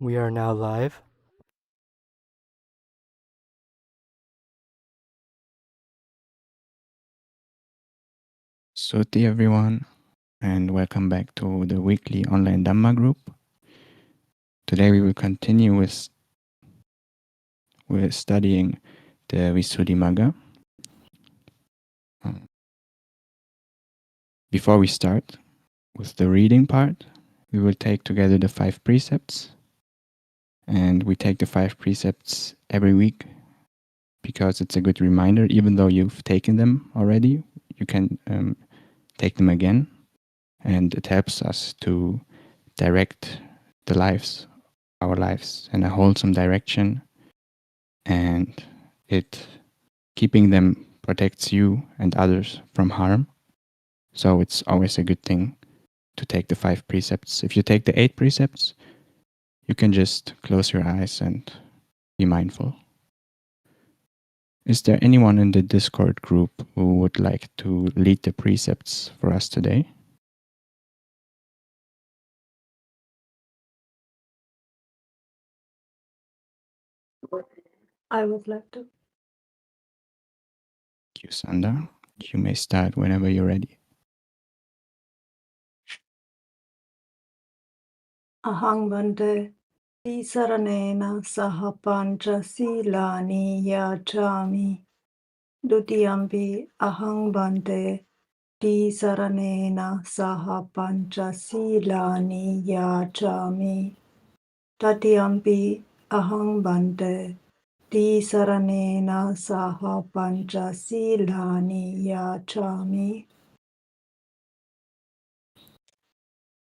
We are now live. Soti everyone, and welcome back to the weekly online Dhamma group. Today we will continue with studying the Visuddhimagga. Before we start with the reading part, we will take together the 5 precepts, and we take the 5 precepts every week because it's a good reminder. Even though you've taken them already, you can take them again, and it helps us to direct our lives in a wholesome direction, and keeping them protects you and others from harm. So it's always a good thing to take the 5 precepts. If you take the 8 precepts, you can just close your eyes and be mindful. Is there anyone in the Discord group who would like to lead the precepts for us today? I would like to. Thank you, Sanda. You may start whenever you're ready. Ahang bante tisaranena saha pancha silani yachami. Dutiyampi ahang bante tisaranena saha pancha silani yachami. Tatiyampi ahang bante tisaranena saha pancha silani yachami.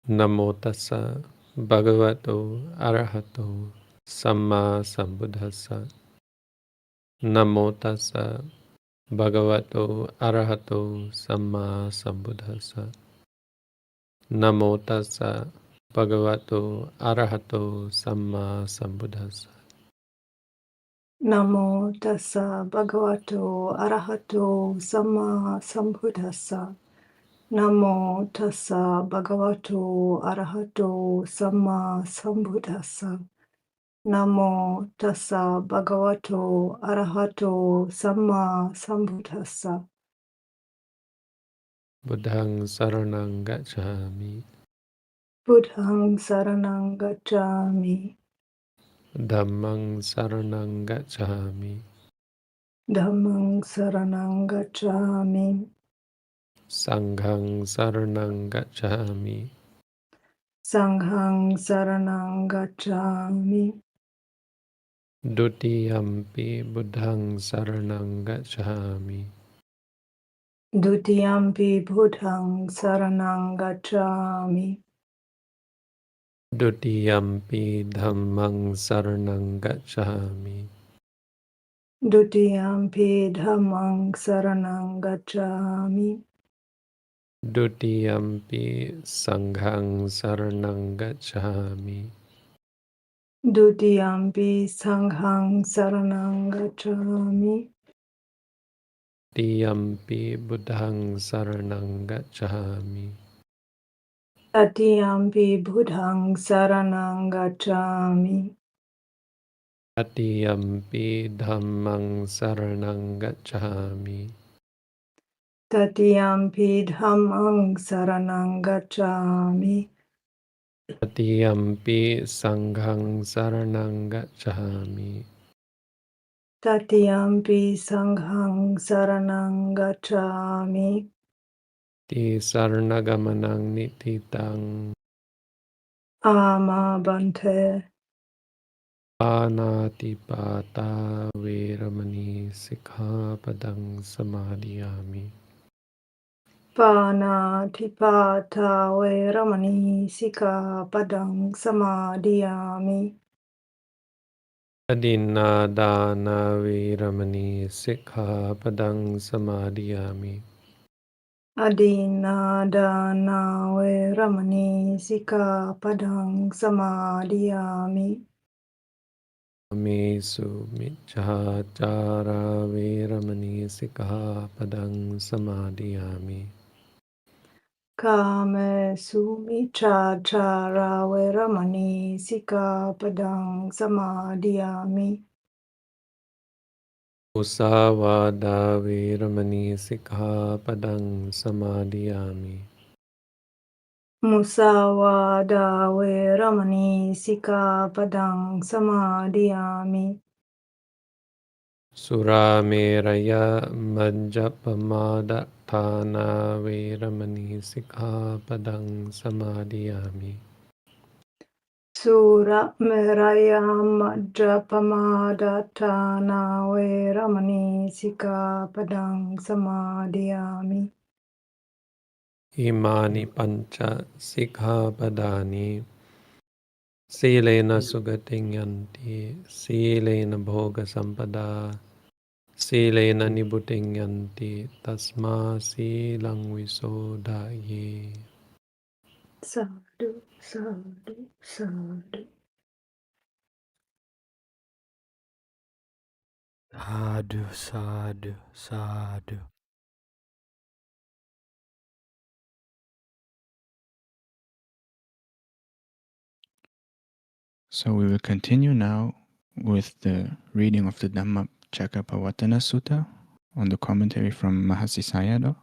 Namo tassa bhagavato arahato samma sambuddhassa. Namo tassa bhagavato arahato samma sambuddhassa. Namo tassa bhagavato arahato samma sambuddhassa. Namo tassa bhagavato arahato samma sambuddhassa. Namo tassa bhagavato arahato samma sambuddhassa. Namo tassa bhagavato arahato samma sambuddhassa. Buddhang saranang gacchami. Buddhang saranang gacchami. Dhammang saranang gacchami. Dhammang saranang gacchami. Sanghang saranang gacchami. Sanghang saranang gacchami. Dutiyampi buddhang saranang gacchami. Dutiyampi buddhang saranang gacchami. Dutiyampi dhammang saranang gacchami. Dutiyampi dhammang saranang gacchami. Dutiyampi sanghang saranang gacchami. Dutiyampi sanghang saranang gacchami. Dutiyampi buddhang saranang gacchami. Tatiyampi buddhang saranang gacchami. Tatiyampi dhammang saranang gacchami. Tatiyampi dhammang saranang gacchami. Tatiyampi sanghang saranang gacchami. Tatiyampi sanghang saranang gacchami. Tisarnagamanang nititang. Ama bante. Panatipata veramani sikkhapadang samadhiyami. Panatipata veramani sikkhapadang samadhiyami. Adinadana veramani sikkhapadang samadhiyami. Adinadana veramani sikkhapadang samadhiyami. Amesu micchācara veramani sikkhapadang samadhiyami. Kamesu miccaccara veramani sikkhapadang samadhiyami. Musawada Veramani Sikkhapadang Samadhiyami. Musawada veramani sikkhapadang samadhiyami. Surameraya Majjapamadatthana Veramani Sikkhapadang Samadhiyami. Sura meraya majjapamadatthana veramani sikkhapadang samadhiyami. Imani Pancha Sikkhapadani Silena Sugatinyanti Silena Bhoga Sampada Silena Nibutinyanti Tasma Silang Visodaye. Sadhu, sadhu, sadhu. Sadhu, sadhu, sadhu. So we will continue now with the reading of the Dhammacakkappavattana Sutta on the commentary from Mahasi Sayadaw.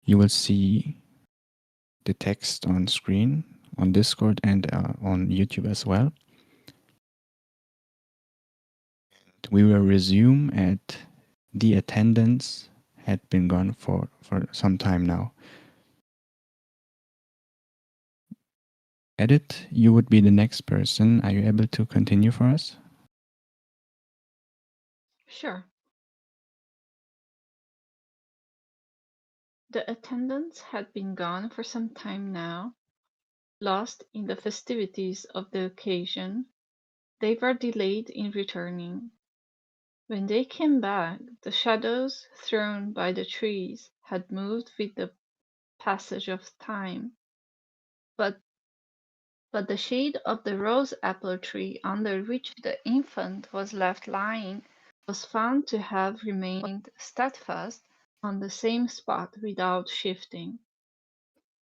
You will see the text on screen, on Discord, and on YouTube as well. We will resume at the attendance had been gone for some time now. Edit, you would be the next person. Are you able to continue for us? Sure. The attendants had been gone for some time now. Lost in the festivities of the occasion, they were delayed in returning. When they came back, the shadows thrown by the trees had moved with the passage of time, but the shade of the rose apple tree under which the infant was left lying was found to have remained steadfast on the same spot without shifting.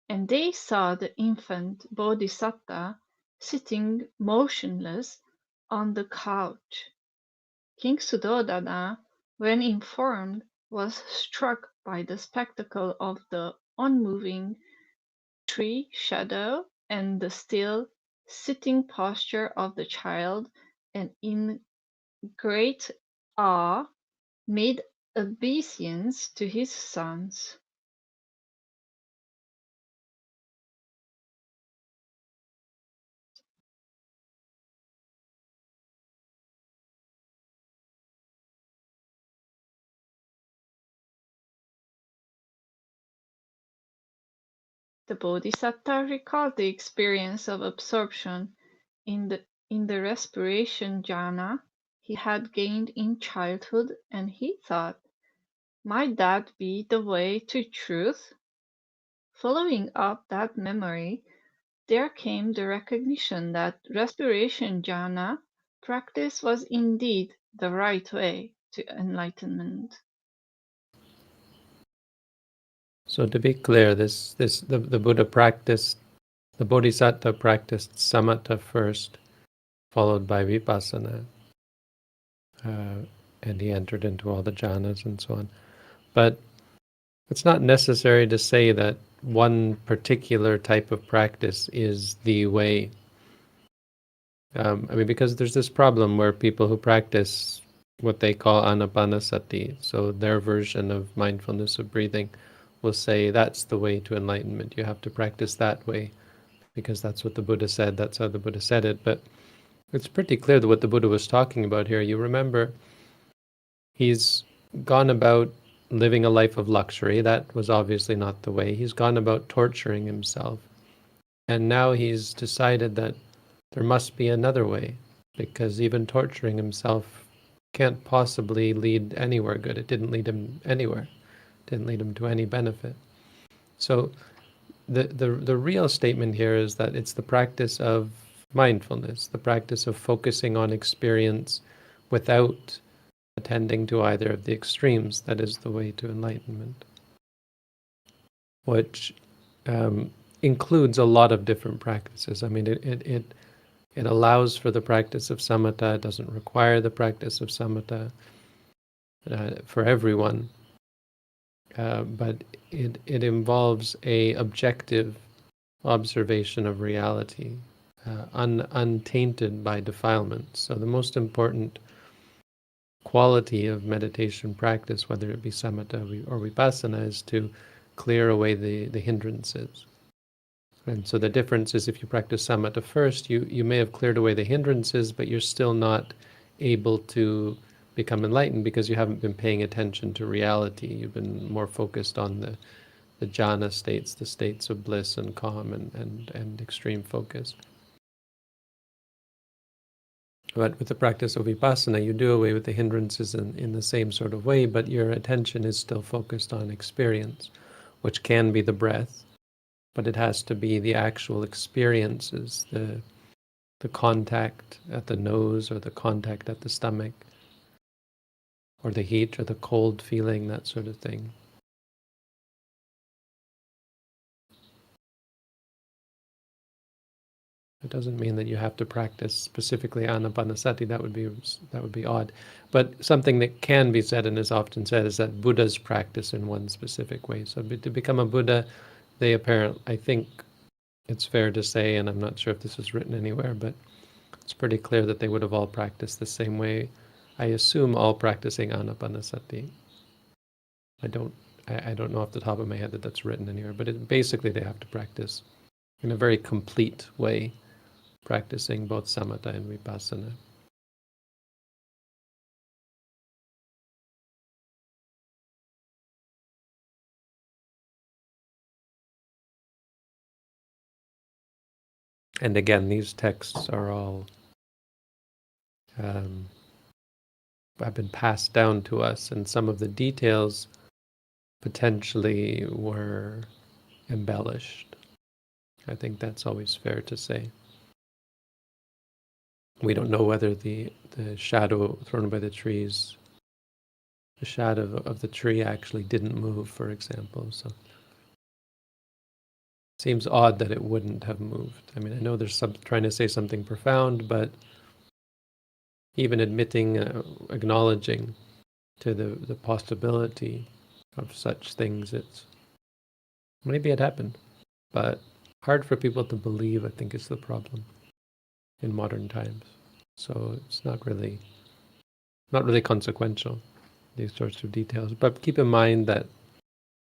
And they saw the infant Bodhisatta sitting motionless on the couch. King Suddhodana, when informed, was struck by the spectacle of the unmoving tree shadow and the still sitting posture of the child, and in great awe made obeisance to his sons. The Bodhisatta recalled the experience of absorption in the respiration jhana he had gained in childhood, and he thought, might that be the way to truth? Following up that memory, there came the recognition that respiration jhana practice was indeed the right way to enlightenment. So to be clear, the Buddha practiced, the Bodhisattva practiced samatha first, followed by vipassana, and he entered into all the jhanas and so on. But it's not necessary to say that one particular type of practice is the way. Because there's this problem where people who practice what they call anapanasati, so their version of mindfulness of breathing, will say that's the way to enlightenment. You have to practice that way because that's what the Buddha said, that's how the Buddha said it. But it's pretty clear that what the Buddha was talking about here, you remember, he's gone about living a life of luxury. That was obviously not the way. He's gone about torturing himself. And now he's decided that there must be another way, because even torturing himself can't possibly lead anywhere good. It didn't lead him anywhere. It didn't lead him to any benefit. So the real statement here is that it's the practice of mindfulness, the practice of focusing on experience without attending to either of the extremes, that is the way to enlightenment. which includes a lot of different practices. I mean, it allows for the practice of samatha. It doesn't require the practice of samatha for everyone, but it involves a objective observation of reality, untainted by defilements. So the most important quality of meditation practice, whether it be samatha or vipassana, is to clear away the hindrances. And so the difference is, if you practice samatha first, you may have cleared away the hindrances, but you're still not able to become enlightened because you haven't been paying attention to reality. You've been more focused on the jhana states, the states of bliss and calm and extreme focus. But with the practice of vipassana, you do away with the hindrances in the same sort of way, but your attention is still focused on experience, which can be the breath, but it has to be the actual experiences, the contact at the nose or the contact at the stomach, or the heat or the cold feeling, that sort of thing. It doesn't mean that you have to practice specifically anapanasati. That would be odd. But something that can be said and is often said is that Buddhas practice in one specific way. So to become a Buddha, I think it's fair to say, and I'm not sure if this is written anywhere, but it's pretty clear that they would have all practiced the same way. I assume all practicing anapanasati. I don't know off the top of my head that that's written anywhere, but basically they have to practice in a very complete way, practicing both samatha and vipassana. And again, these texts are all have been passed down to us, and some of the details potentially were embellished. I think that's always fair to say. We don't know whether the shadow thrown by the trees, the shadow of the tree actually didn't move, for example. So it seems odd that it wouldn't have moved. I mean, I know there's trying to say something profound, but even admitting, acknowledging to the possibility of such things, maybe it happened, but hard for people to believe, I think, is the problem in modern times. So it's not really consequential, these sorts of details. But keep in mind that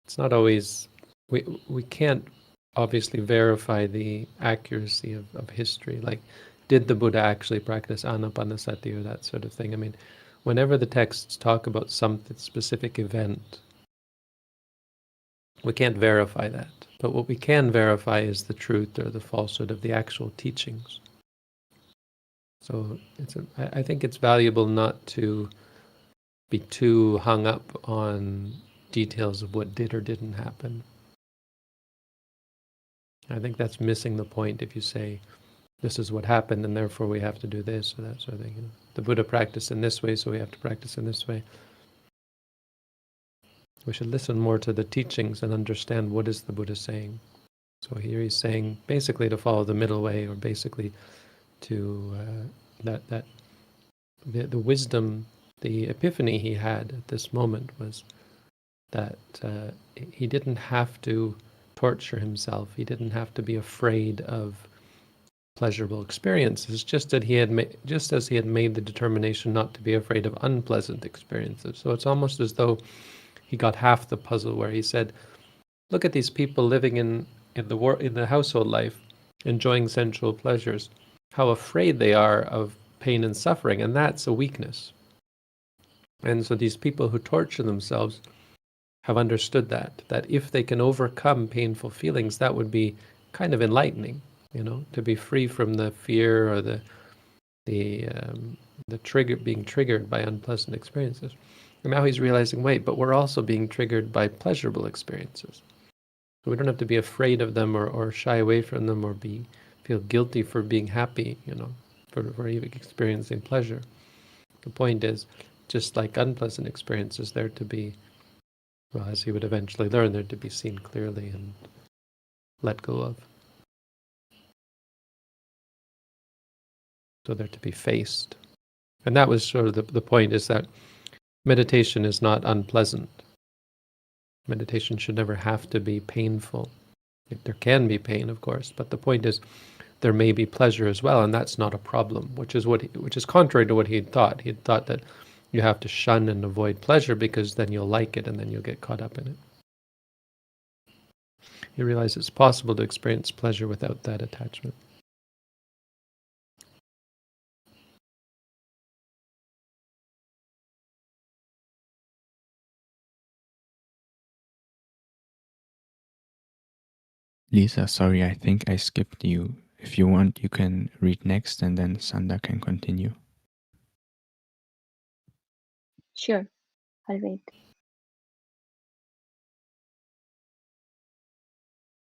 it's not always, we can't obviously verify the accuracy of history. Like, did the Buddha actually practice anapanasati or that sort of thing? I mean, whenever the texts talk about some specific event, we can't verify that. But what we can verify is the truth or the falsehood of the actual teachings. So I think it's valuable not to be too hung up on details of what did or didn't happen. I think that's missing the point if you say, this is what happened and therefore we have to do this or that sort of thing. You know, the Buddha practiced in this way, so we have to practice in this way. We should listen more to the teachings and understand what is the Buddha saying. So here he's saying basically to follow the middle way, or basically to the wisdom, the epiphany he had at this moment was that he didn't have to torture himself. He didn't have to be afraid of pleasurable experiences, just as he had made the determination not to be afraid of unpleasant experiences. So it's almost as though he got half the puzzle, where he said, look at these people living in the household life, enjoying sensual pleasures, how afraid they are of pain and suffering, and that's a weakness. And so these people who torture themselves have understood that if they can overcome painful feelings, that would be kind of enlightening, to be free from the fear or the trigger, being triggered by unpleasant experiences. And now he's realizing, wait, but we're also being triggered by pleasurable experiences. So we don't have to be afraid of them or shy away from them or feel guilty for being happy, for even experiencing pleasure. The point is, just like unpleasant experiences, they're to be Well, as he would eventually learn, they're to be seen clearly and let go of. So they're to be faced. And that was sort of the point, is that meditation is not unpleasant. Meditation should never have to be painful. There can be pain, of course, but the point is there may be pleasure as well, and that's not a problem, which is contrary to what he'd thought. He'd thought that you have to shun and avoid pleasure because then you'll like it and then you'll get caught up in it. You realize it's possible to experience pleasure without that attachment. Lisa, sorry, I think I skipped you. If you want, you can read next and then Sanda can continue. Sure, I'll wait.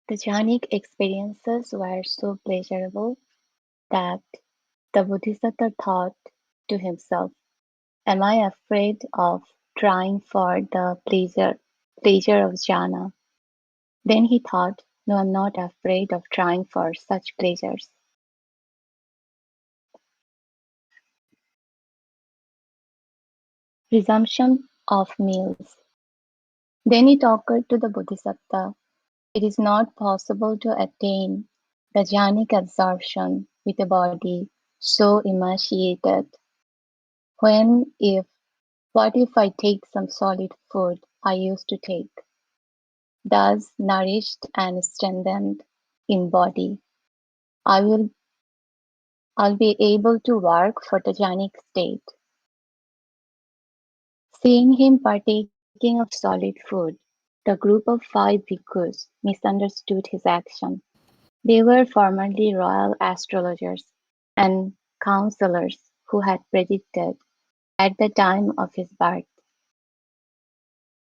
The jhanic experiences were so pleasurable that the Bodhisattva thought to himself, "Am I afraid of trying for the pleasure of jhana?" Then he thought, "No, I'm not afraid of trying for such pleasures." Resumption of meals. Then it occurred to the Bodhisattva, it is not possible to attain the jhanic absorption with a body so emaciated. What if I take some solid food I used to take, thus nourished and strengthened in body? I'll be able to work for the jhanic state. Seeing him partaking of solid food, the group of 5 bhikkhus misunderstood his action. They were formerly royal astrologers and counselors who had predicted, at the time of his birth,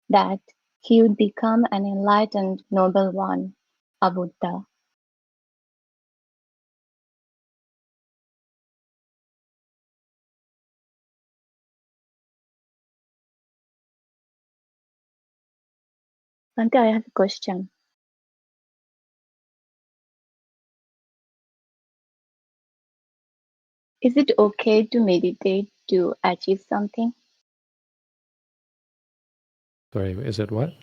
that he would become an enlightened noble one, a Buddha. Bhante, I have a question. Is it okay to meditate to achieve something? Sorry, is it what?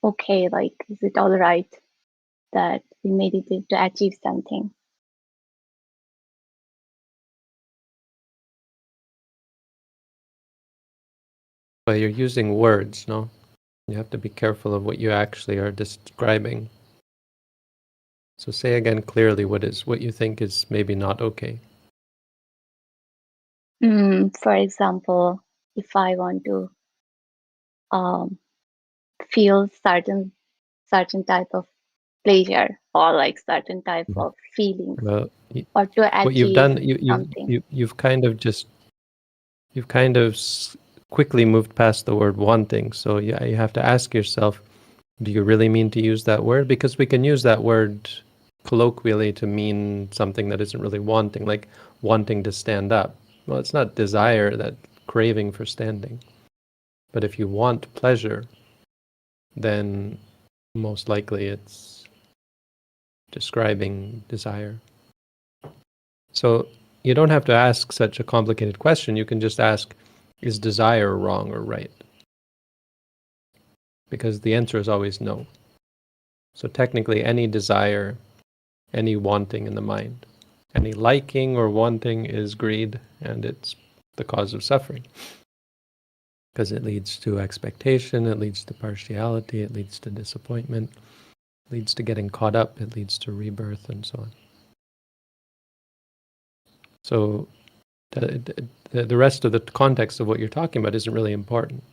Okay, like, is it all right that we meditate to achieve something? Well, you're using words, no? You have to be careful of what you actually are describing. So say again clearly what you think is maybe not okay. For example, if I want to feel certain type of pleasure or like certain type of feelings, Well, or to what you've achieve done, something. you've kind of quickly moved past the word wanting. So yeah, you have to ask yourself, do you really mean to use that word? Because we can use that word colloquially to mean something that isn't really wanting, like wanting to stand up. Well, it's not desire, that craving for standing. But if you want pleasure, then most likely it's describing desire. So you don't have to ask such a complicated question. You can just ask, is desire wrong or right? Because the answer is always no. So technically any desire, any wanting in the mind, any liking or wanting is greed, and it's the cause of suffering. Because it leads to expectation, it leads to partiality, it leads to disappointment, it leads to getting caught up, it leads to rebirth, and so on. So the rest of the context of what you're talking about isn't really important,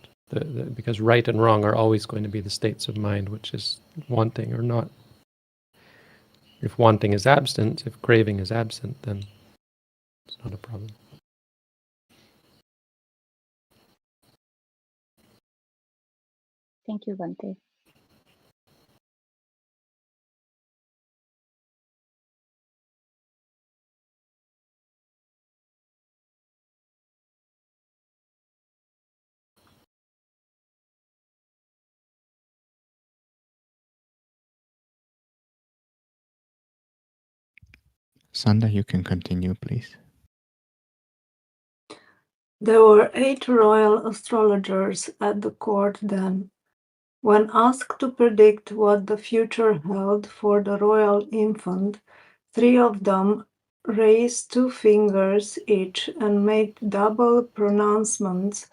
because right and wrong are always going to be the states of mind, which is wanting or not. If wanting is absent, if craving is absent, then it's not a problem. Thank you, Bhante. Sanda, you can continue, please. There were 8 royal astrologers at the court then. When asked to predict what the future held for the royal infant, 3 of them raised 2 fingers each and made double pronouncements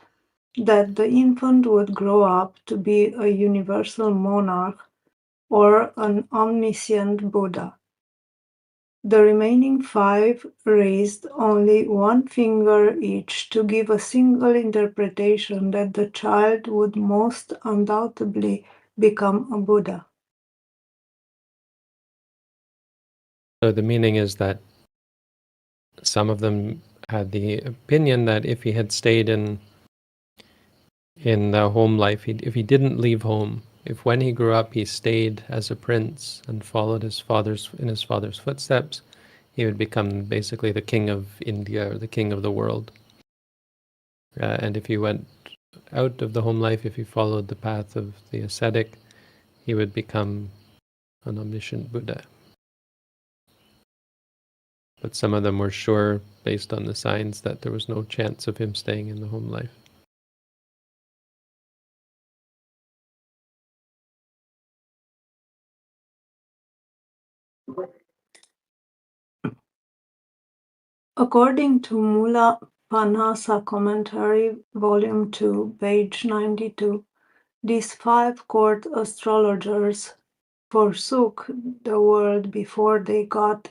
that the infant would grow up to be a universal monarch or an omniscient Buddha. The remaining 5 raised only 1 finger each to give a single interpretation that the child would most undoubtedly become a Buddha. So the meaning is that some of them had the opinion that if he had stayed in the home life, if he didn't leave home, if when he grew up he stayed as a prince and followed his father's footsteps, he would become basically the king of India or the king of the world. And if he went out of the home life, if he followed the path of the ascetic, he would become an omniscient Buddha. But some of them were sure, based on the signs, that there was no chance of him staying in the home life. According to Mula Panasa Commentary, Volume 2, page 92, these 5 court astrologers forsook the world before they got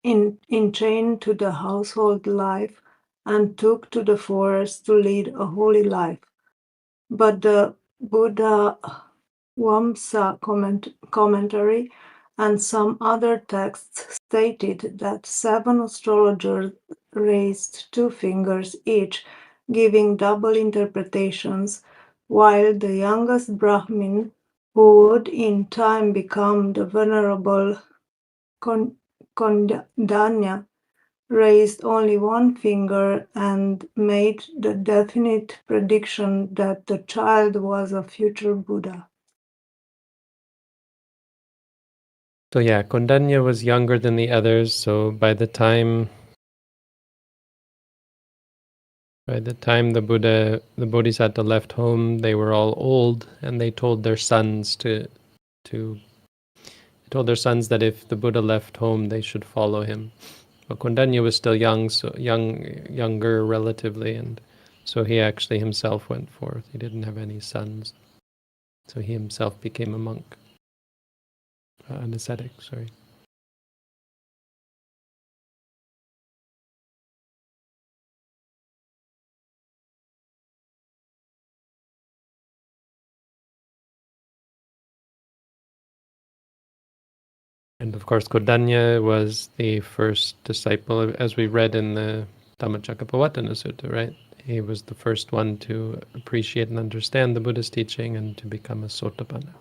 enchained to the household life and took to the forest to lead a holy life. But the Buddha Vamsa commentary and some other texts stated that 7 astrologers raised 2 fingers each, giving double interpretations, while the youngest Brahmin, who would in time become the Venerable Kondanya, raised only 1 finger and made the definite prediction that the child was a future Buddha. So yeah, Kondanya was younger than the others, so by the time the Bodhisattva left home, they were all old, and they told their sons that if the Buddha left home, they should follow him. But Kondanya was still young, younger relatively, and so he actually himself went forth. He didn't have any sons, so he himself became a monk, an ascetic. Sorry. And of course, Kodanya was the first disciple, as we read in the Dhammacakkappavattana Sutta, right? He was the first one to appreciate and understand the Buddha's teaching and to become a Sotapanna.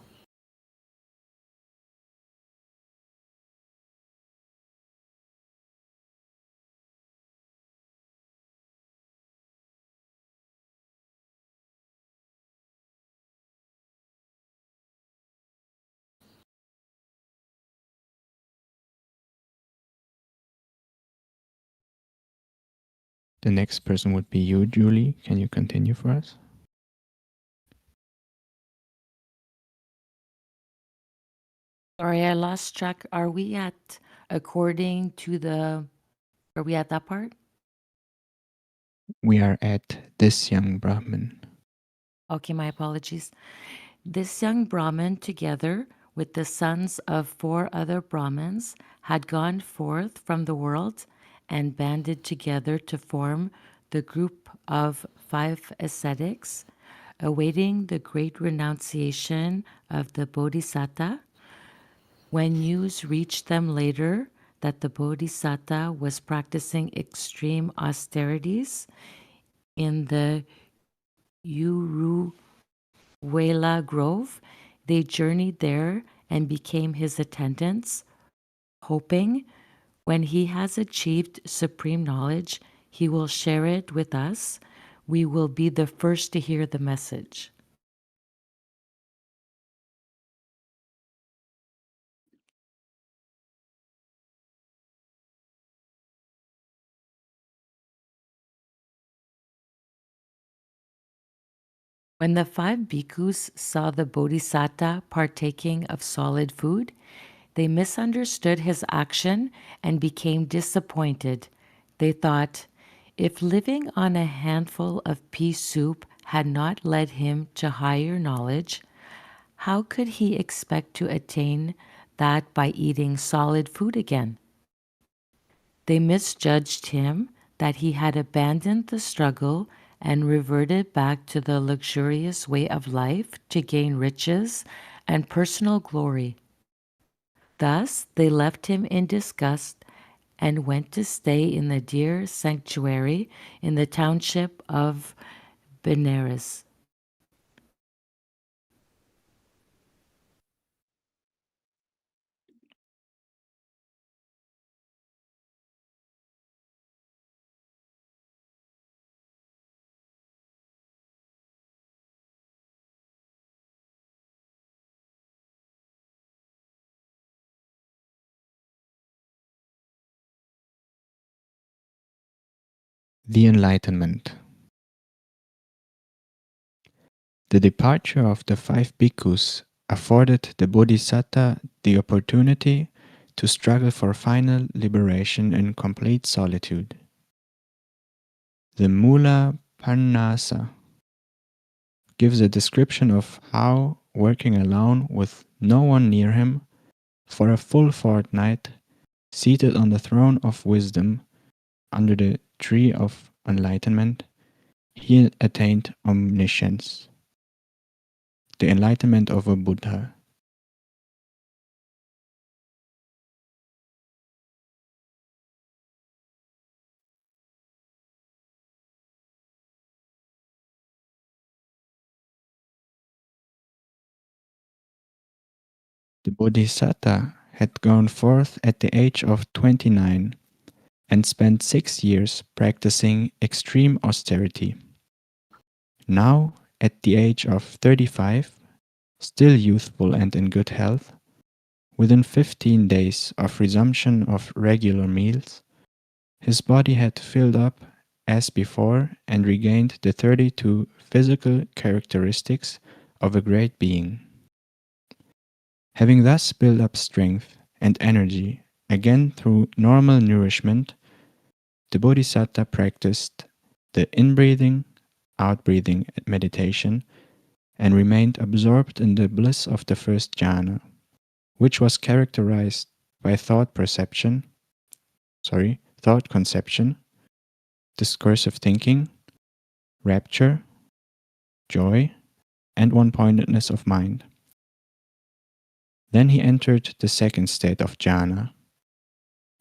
The next person would be you, Julie. Can you continue for us? Sorry, I lost track. Are we at that part? We are at this young Brahmin. Okay, my apologies. This young Brahmin, together with the sons of 4 other Brahmins, had gone forth from the world and banded together to form the group of 5 ascetics, awaiting the great renunciation of the Bodhisattva. When news reached them later that the Bodhisattva was practicing extreme austerities in the Uruwela Grove, they journeyed there and became his attendants, hoping when he has achieved supreme knowledge, he will share it with us. We will be the first to hear the message. When the 5 bhikkhus saw the bodhisatta partaking of solid food, they misunderstood his action and became disappointed. They thought, if living on a handful of pea soup had not led him to higher knowledge, how could he expect to attain that by eating solid food again? They misjudged him that he had abandoned the struggle and reverted back to the luxurious way of life to gain riches and personal glory. Thus, they left him in disgust and went to stay in the deer sanctuary in the township of Benares. The enlightenment. The departure of the 5 bhikkhus afforded the bodhisatta the opportunity to struggle for final liberation in complete solitude. The Mula Parnasa gives a description of how, working alone with no one near him, for a full fortnight, seated on the throne of wisdom under the tree of enlightenment, he attained omniscience, the enlightenment of a Buddha. The Bodhisatta had gone forth at the age of 29 and spent 6 years practicing extreme austerity. Now, at the age of 35, still youthful and in good health, within 15 days of resumption of regular meals, his body had filled up as before and regained the 32 physical characteristics of a great being. Having thus built up strength and energy again through normal nourishment, the Bodhisatta practiced the in-breathing, out-breathing meditation and remained absorbed in the bliss of the first jhana, which was characterized by thought conception, discursive thinking, rapture, joy, and one-pointedness of mind. Then he entered the second state of jhana,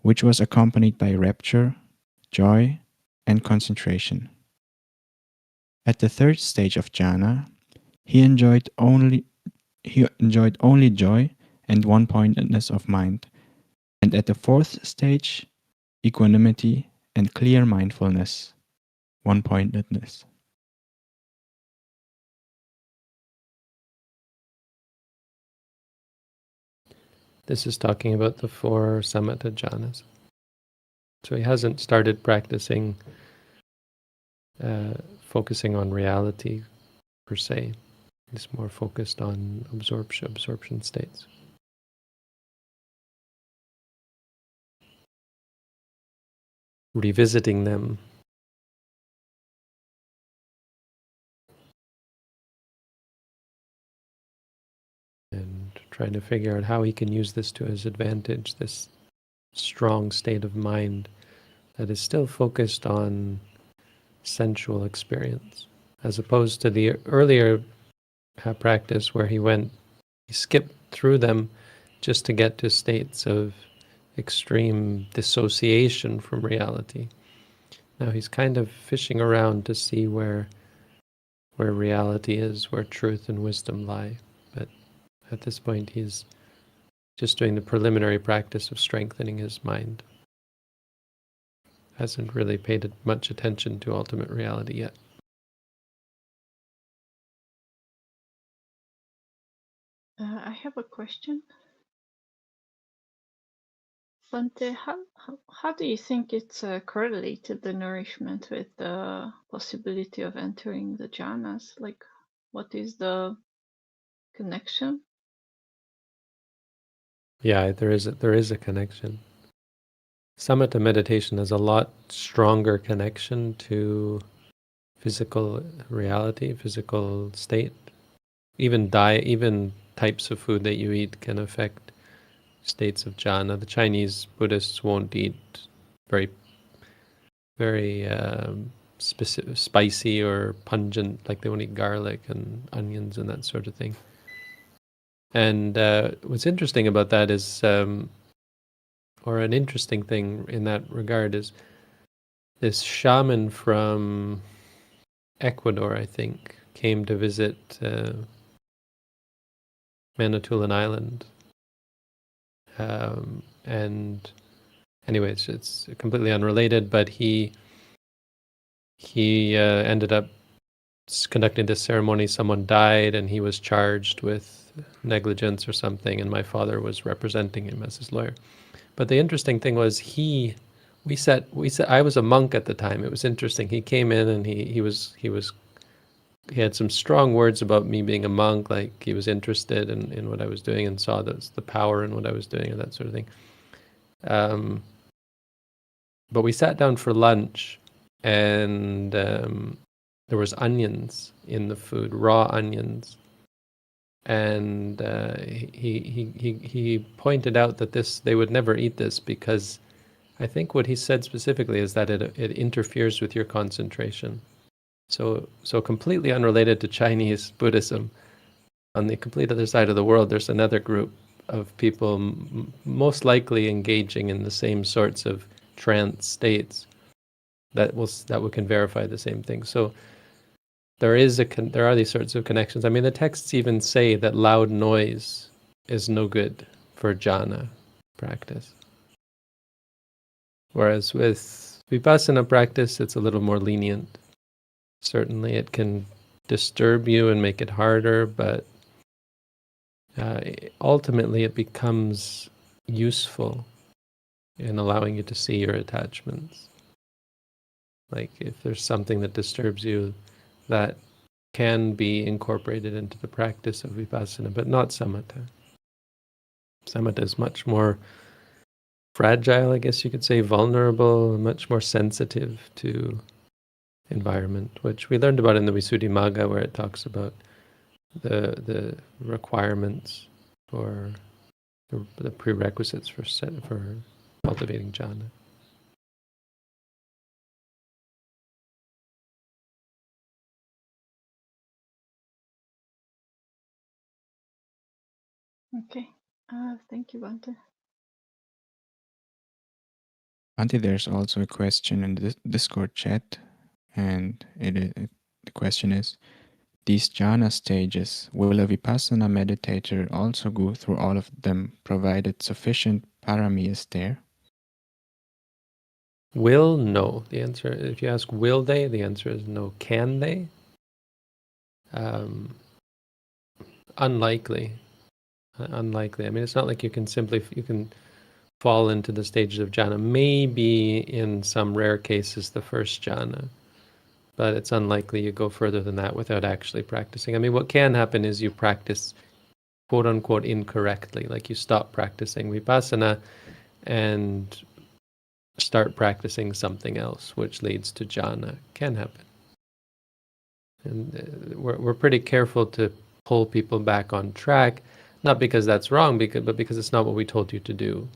which was accompanied by rapture, joy, and concentration. At the third stage of jhana, he enjoyed only joy and one-pointedness of mind, and at the fourth stage, equanimity and clear mindfulness, one-pointedness. This is talking about the 4 samatha jhanas. So he hasn't started practicing focusing on reality per se. He's more focused on absorption states. Revisiting them. And trying to figure out how he can use this to his advantage, this strong state of mind that is still focused on sensual experience, as opposed to the earlier practice where he skipped through them just to get to states of extreme dissociation from reality. Now he's kind of fishing around to see where reality is, where truth and wisdom lie. But at this point, he's just doing the preliminary practice of strengthening his mind. Hasn't really paid much attention to ultimate reality yet. I have a question. Bante, how do you think it's correlated, the nourishment, with the possibility of entering the jhanas? Like, What is the connection? Yeah, there is a connection. Samatha meditation has a lot stronger connection to physical reality, physical state. Even diet, even types of food that you eat can affect states of jhana. The Chinese Buddhists won't eat very, very spicy or pungent, like they won't eat garlic and onions and that sort of thing. And what's interesting about that is, or an interesting thing in that regard is, this shaman from Ecuador, I think, came to visit Manitoulin Island. And anyways, it's completely unrelated, but he ended up conducting this ceremony. Someone died and he was charged with negligence or something, and my father was representing him as his lawyer. But the interesting thing was we said I was a monk at the time. It was interesting. He came in and he had some strong words about me being a monk, like he was interested in what I was doing and saw the power in what I was doing and that sort of thing. But we sat down for lunch, and there was onions in the food, raw onions. And he pointed out that they would never eat this because I think what he said specifically is that it interferes with your concentration. So completely unrelated to Chinese Buddhism, on the complete other side of the world, there's another group of people most likely engaging in the same sorts of trance states that can verify the same thing. So there are these sorts of connections. I mean, the texts even say that loud noise is no good for jhana practice. Whereas with vipassana practice, it's a little more lenient. Certainly it can disturb you and make it harder, but ultimately it becomes useful in allowing you to see your attachments. Like if there's something that disturbs you, that can be incorporated into the practice of vipassana, but not samatha. Samatha is much more fragile, I guess you could say, vulnerable, much more sensitive to environment, which we learned about in the Visuddhimagga, where it talks about the requirements for the prerequisites for cultivating jhana. Okay. Thank you, Bante. Auntie, there's also a question in the Discord chat, and the question is, these jhana stages, will a vipassana meditator also go through all of them, provided sufficient parami is there? Will, no. The answer, if you ask will they, the answer is no. Can they? Unlikely. Unlikely. I mean, it's not like you can fall into the stages of jhana. Maybe in some rare cases the first jhana, but it's unlikely you go further than that without actually practicing. I mean, what can happen is you practice quote unquote incorrectly, like you stop practicing vipassana and start practicing something else, which leads to jhana. Can happen. And we're pretty careful to pull people back on track, not because that's wrong, but because it's not what we told you to do.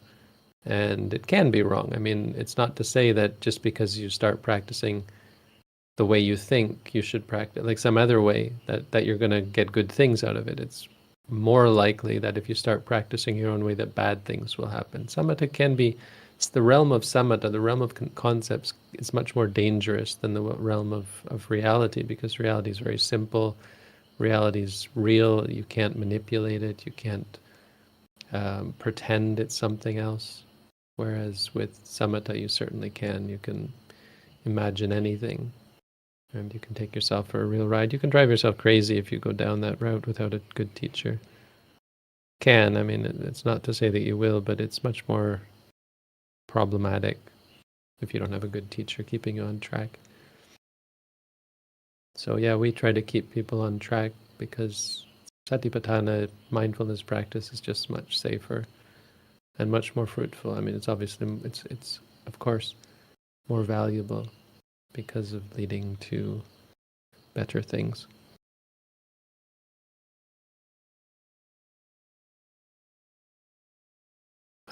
And it can be wrong. I mean, it's not to say that just because you start practicing the way you think you should practice, like some other way, that you're going to get good things out of it. It's more likely that if you start practicing your own way, that bad things will happen. Samatha can be, it's the realm of samatha, the realm of concepts is much more dangerous than the realm of reality, because reality is very simple. Reality is real. You can't manipulate it. You can't pretend it's something else. Whereas with samatha, you certainly can. You can imagine anything, and you can take yourself for a real ride. You can drive yourself crazy if you go down that route without a good teacher. I mean, it's not to say that you will, but it's much more problematic if you don't have a good teacher keeping you on track. So yeah, we try to keep people on track because satipatthana mindfulness practice is just much safer and much more fruitful. I mean, it's obviously, it's of course more valuable because of leading to better things.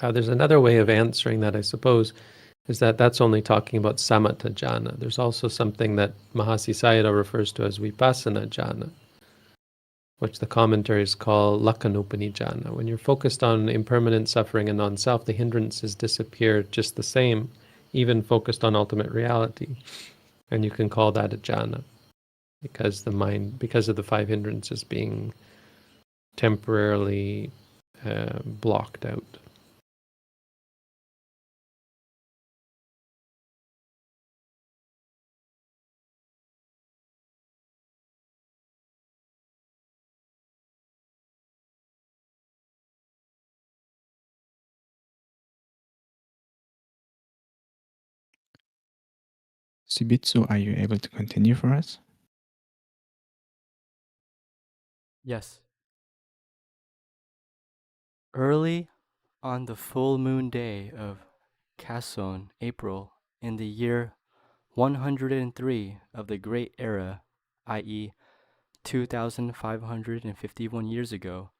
There's another way of answering that, I suppose, is that that's only talking about samatha jhana. There's also something that Mahasi Sayadaw refers to as vipassana jhana, which the commentaries call lakhanupani jhana. When you're focused on impermanent suffering and non-self, the hindrances disappear just the same, even focused on ultimate reality. And you can call that a jhana, because the mind, because of the five hindrances being temporarily blocked out. Shibitsu, are you able to continue for us? Yes. Early on the full moon day of Kason, April, in the year 103 of the Great Era, i.e. 2,551 years ago,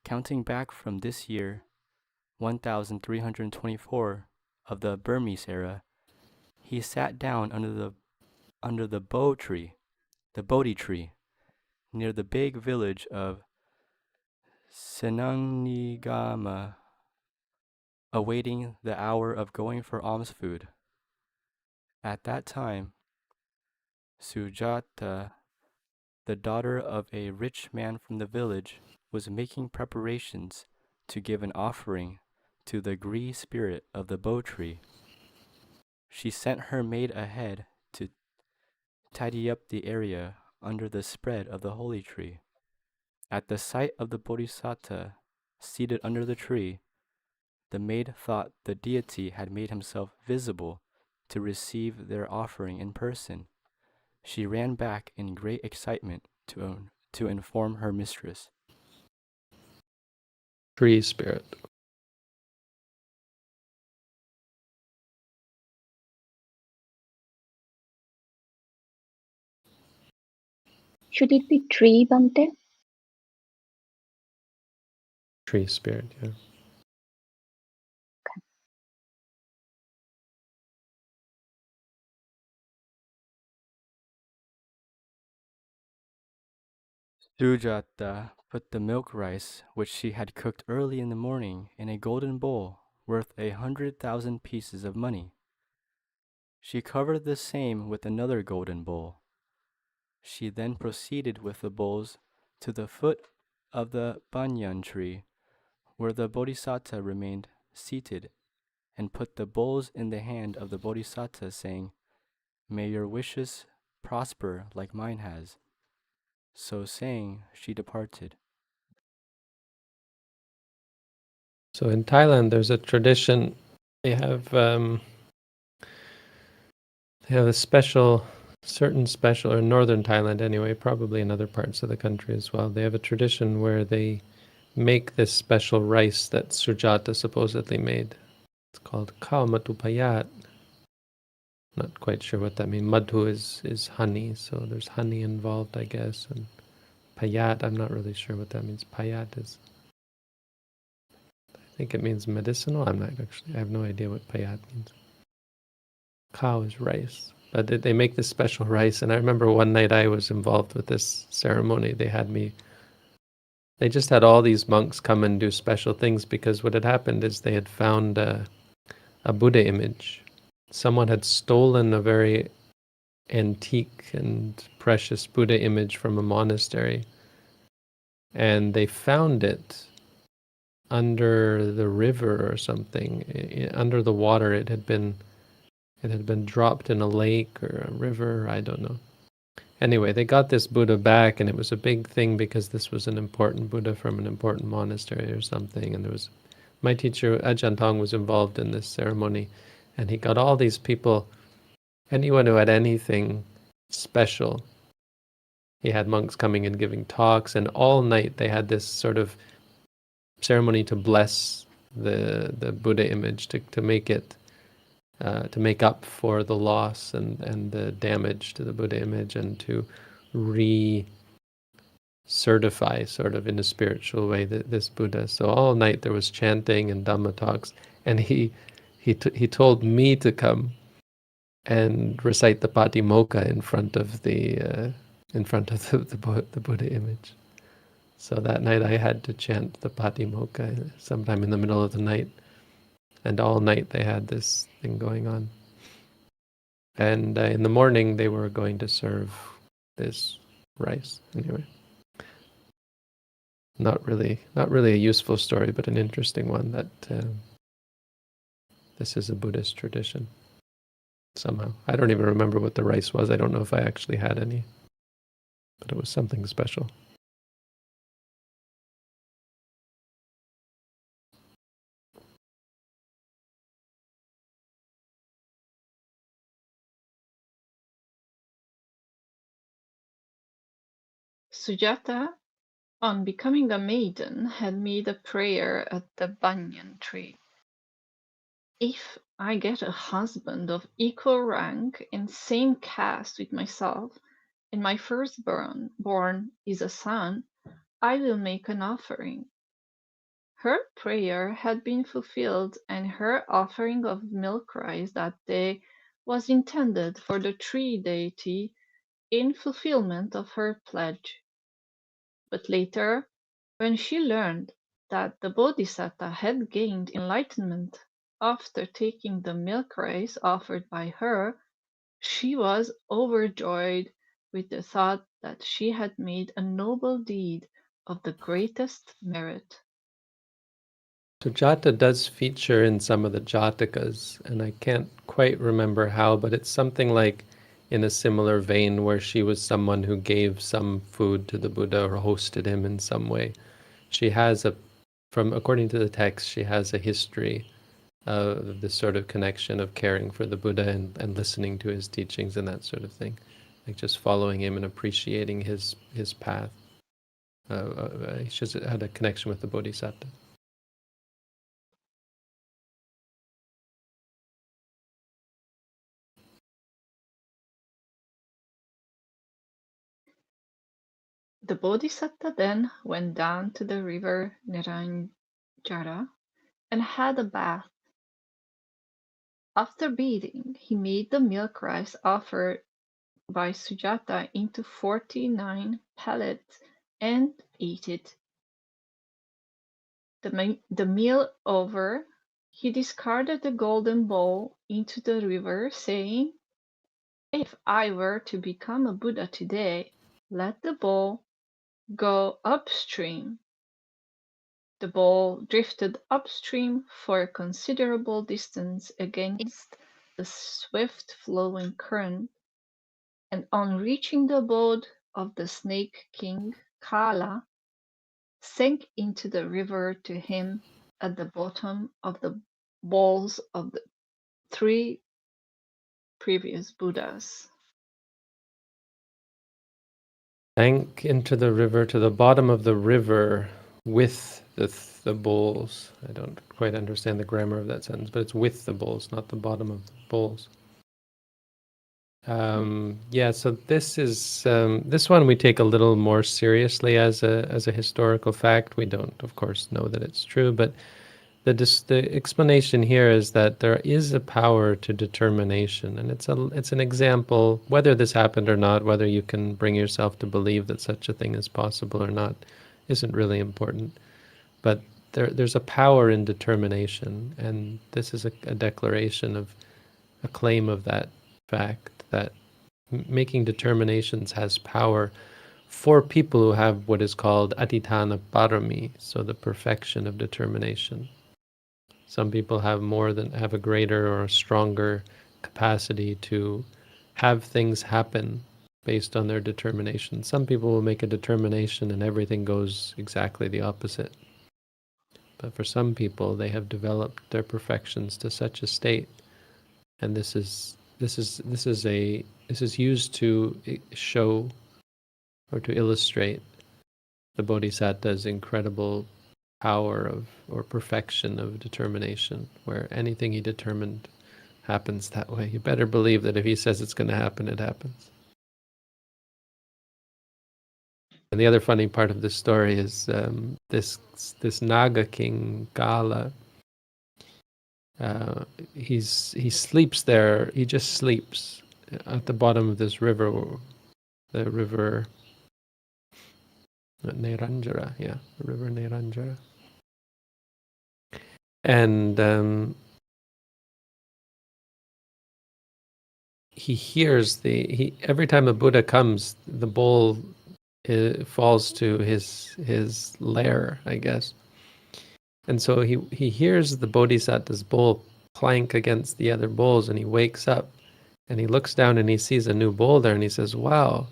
counting back from this year 1,324 of the Burmese era, he sat down under the Bodhi tree, near the big village of Senangnigama, awaiting the hour of going for alms food. At that time, Sujata, the daughter of a rich man from the village, was making preparations to give an offering to the Gree spirit of the Bo tree. She sent her maid ahead to tidy up the area under the spread of the holy tree. At the sight of the Bodhisattva seated under the tree, the maid thought the deity had made himself visible to receive their offering in person. She ran back in great excitement to inform her mistress. Tree spirit. Should it be tree, Bante? Tree spirit, yeah. Sujata put the milk rice, which she had cooked early in the morning, in a golden bowl worth 100,000 pieces of money. She covered the same with another golden bowl. She then proceeded with the bowls to the foot of the banyan tree, where the Bodhisattva remained seated, and put the bowls in the hand of the Bodhisattva, saying, "May your wishes prosper like mine has." So saying, she departed. So in Thailand, there's a tradition. They have a certain special, or in northern Thailand anyway, probably in other parts of the country as well. They have a tradition where they make this special rice that Sujata supposedly made. It's called khao matupayat. Not quite sure what that means. Madhu is honey, so there's honey involved, I guess. And payat, I'm not really sure what that means. Payat is, I think it means medicinal. I have no idea what payat means. Khao is rice. But they make this special rice, and I remember one night I was involved with this ceremony. They just had all these monks come and do special things, because what had happened is they had found a Buddha image. Someone had stolen a very antique and precious Buddha image from a monastery, and they found it under the river or something, under the water. It had been dropped in a lake or a river, I don't know. Anyway, they got this Buddha back, and it was a big thing because this was an important Buddha from an important monastery or something. And my teacher Ajahn Tong was involved in this ceremony, and he got all these people, anyone who had anything special, he had monks coming and giving talks, and all night they had this sort of ceremony to bless the Buddha image, to make it to make up for the loss and the damage to the Buddha image, and to certify sort of in a spiritual way this Buddha. So all night there was chanting and Dhamma talks, and he told me to come and recite the Patimokkha in front of the Buddha image. So that night I had to chant the Patimokkha sometime in the middle of the night, and all night they had this thing going on. And in the morning they were going to serve this rice. Anyway, not really a useful story, but an interesting one, that this is a Buddhist tradition somehow. I don't even remember what the rice was. I don't know if I actually had any, but it was something special. Sujata, on becoming a maiden, had made a prayer at the banyan tree. If I get a husband of equal rank and same caste with myself, and my firstborn is a son, I will make an offering. Her prayer had been fulfilled, and her offering of milk rice that day was intended for the tree deity in fulfillment of her pledge. But later, when she learned that the Bodhisattva had gained enlightenment after taking the milk rice offered by her, she was overjoyed with the thought that she had made a noble deed of the greatest merit. Sujata does feature in some of the Jatakas, and I can't quite remember how, but it's something like in a similar vein, where she was someone who gave some food to the Buddha or hosted him in some way. She has according to the text, she has a history of this sort of connection of caring for the Buddha and listening to his teachings and that sort of thing, like just following him and appreciating his path. She had a connection with the Bodhisattva. The Bodhisattva then went down to the river Neranjara and had a bath. After bathing, he made the milk rice offered by Sujata into 49 pellets and ate it. The meal over, he discarded the golden bowl into the river, saying, "If I were to become a Buddha today, let the bowl go upstream." The bowl drifted upstream for a considerable distance against the swift-flowing current, and on reaching the abode of the Snake King, Kala, sank into the river to him at the bottom of the bowls of the 3 previous Buddhas. Sank into the river, to the bottom of the river with the bowls. I don't quite understand the grammar of that sentence, but it's with the bowls, not the bottom of the bowls. Yeah, so this is this one we take a little more seriously as a historical fact. We don't, of course, know that it's true, but the explanation here is that there is a power to determination, and it's an example. Whether this happened or not, whether you can bring yourself to believe that such a thing is possible or not, isn't really important. But there's a power in determination, and this is a declaration of a claim of that fact, that making determinations has power for people who have what is called adhitthana parami, so the perfection of determination. Some people have a greater or a stronger capacity to have things happen based on their determination. Some people will make a determination and everything goes exactly the opposite. But for some people, they have developed their perfections to such a state, and this is used to show or to illustrate the Bodhisattva's incredible power of, or perfection of determination, where anything he determined happens that way. You better believe that if he says it's going to happen, it happens. And the other funny part of this story is this Naga king Gala. He sleeps there. He just sleeps at the bottom of this river, the river Neranjara. Yeah, the river Neranjara. And he hears every time a Buddha comes, the bowl falls to his lair, I guess. And so he hears the Bodhisattva's bowl clank against the other bowls, and he wakes up and he looks down and he sees a new bowl there, and he says, wow,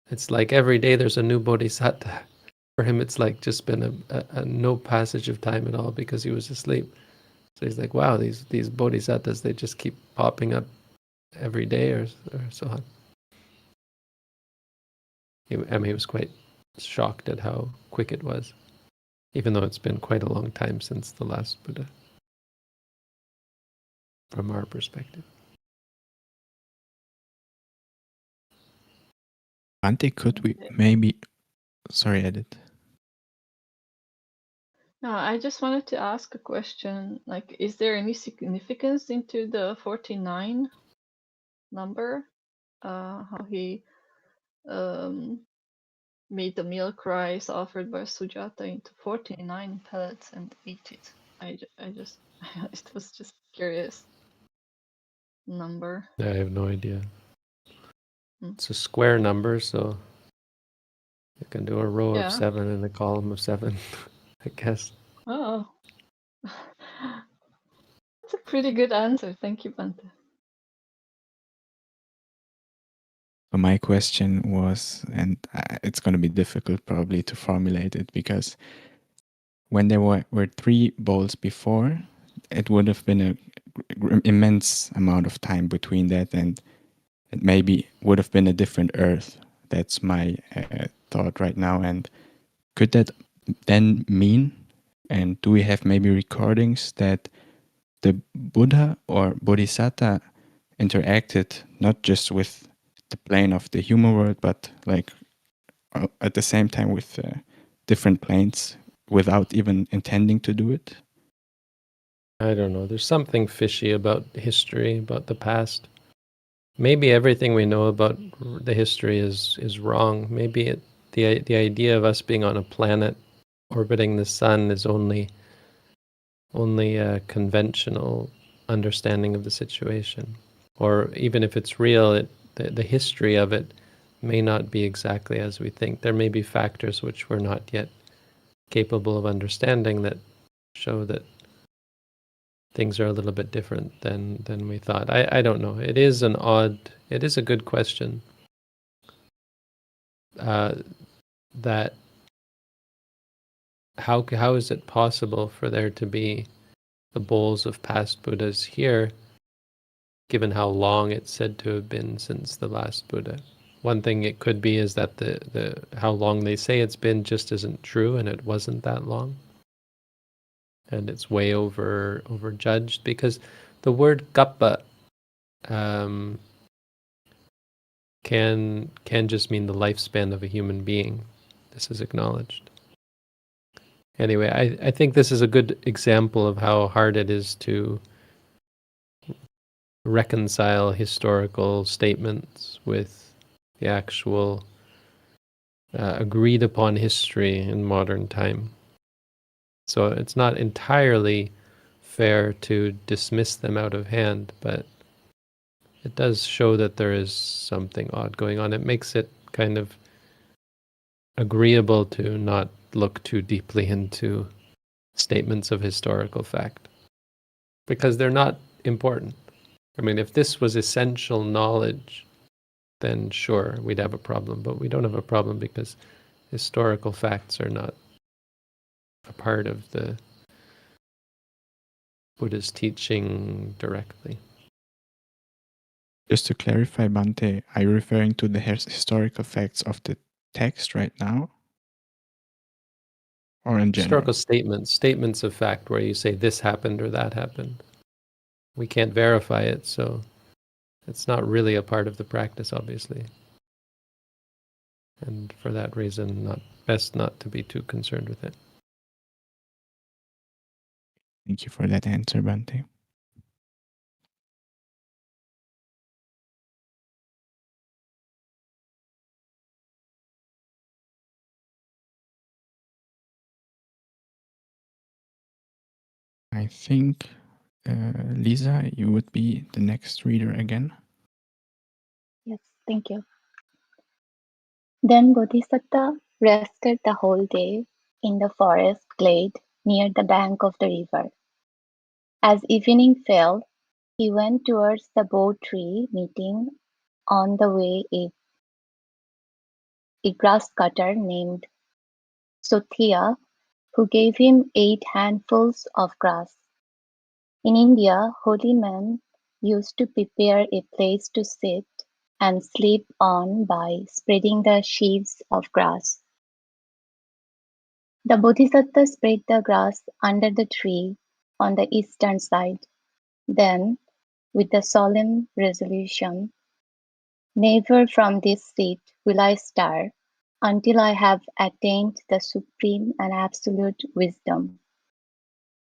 it's like every day there's a new Bodhisattva. For him, it's like just been a no passage of time at all because he was asleep. So he's like, wow, these Bodhisattvas, they just keep popping up every day or so on. He was quite shocked at how quick it was, even though it's been quite a long time since the last Buddha, from our perspective. Bhante, could we maybe... Sorry, Edith. No, I just wanted to ask a question. Like, is there any significance into the 49 number? How he made the milk rice offered by Sujata into 49 pellets and ate it. I just, it was just curious number. I have no idea. Hmm. It's a square number, so you can do a row Yeah. of 7 and a column of 7, I guess. Oh, that's a pretty good answer. Thank you, Bante. So my question was, and it's going to be difficult probably to formulate it, because when there were 3 bowls before, it would have been an immense amount of time between that, and it maybe would have been a different earth. That's my thought right now. And could that then mean, and do we have maybe recordings that the Buddha or Bodhisattva interacted not just with the plane of the human world, but like at the same time with different planes without even intending to do it? I don't know. There's something fishy about history, about the past. Maybe everything we know about the history is wrong. Maybe the idea of us being on a planet orbiting the sun is only a conventional understanding of the situation. Or even if it's real, the history of it may not be exactly as we think. There may be factors which we're not yet capable of understanding that show that things are a little bit different than we thought. I don't know. It is a good question. That how is it possible for there to be the bowls of past Buddhas here, given how long it's said to have been since the last Buddha? One thing it could be is that the how long they say it's been just isn't true, and it wasn't that long. And it's way overjudged, because the word kappa can just mean the lifespan of a human being. This is acknowledged. Anyway, I think this is a good example of how hard it is to reconcile historical statements with the actual agreed upon history in modern time. So it's not entirely fair to dismiss them out of hand, but it does show that there is something odd going on. It makes it kind of agreeable to not look too deeply into statements of historical fact, because they're not important. I mean, if this was essential knowledge, then sure, we'd have a problem, but we don't have a problem because historical facts are not a part of the Buddha's teaching directly. Just to clarify, Bante, are you referring to the historical facts of the text right now? Or in general? Historical statements of fact where you say this happened or that happened. We can't verify it, so it's not really a part of the practice, obviously. And for that reason, best not to be too concerned with it. Thank you for that answer, Bante. I think, Lisa, you would be the next reader again. Yes, thank you. Then Bodhisatta rested the whole day in the forest glade near the bank of the river. As evening fell, he went towards the Bo tree, meeting on the way a grass cutter named Sothia, who gave him 8 handfuls of grass. In India, holy men used to prepare a place to sit and sleep on by spreading the sheaves of grass. The Bodhisatta spread the grass under the tree on the eastern side. Then, with the solemn resolution, "Never from this seat will I stir until I have attained the supreme and absolute wisdom,"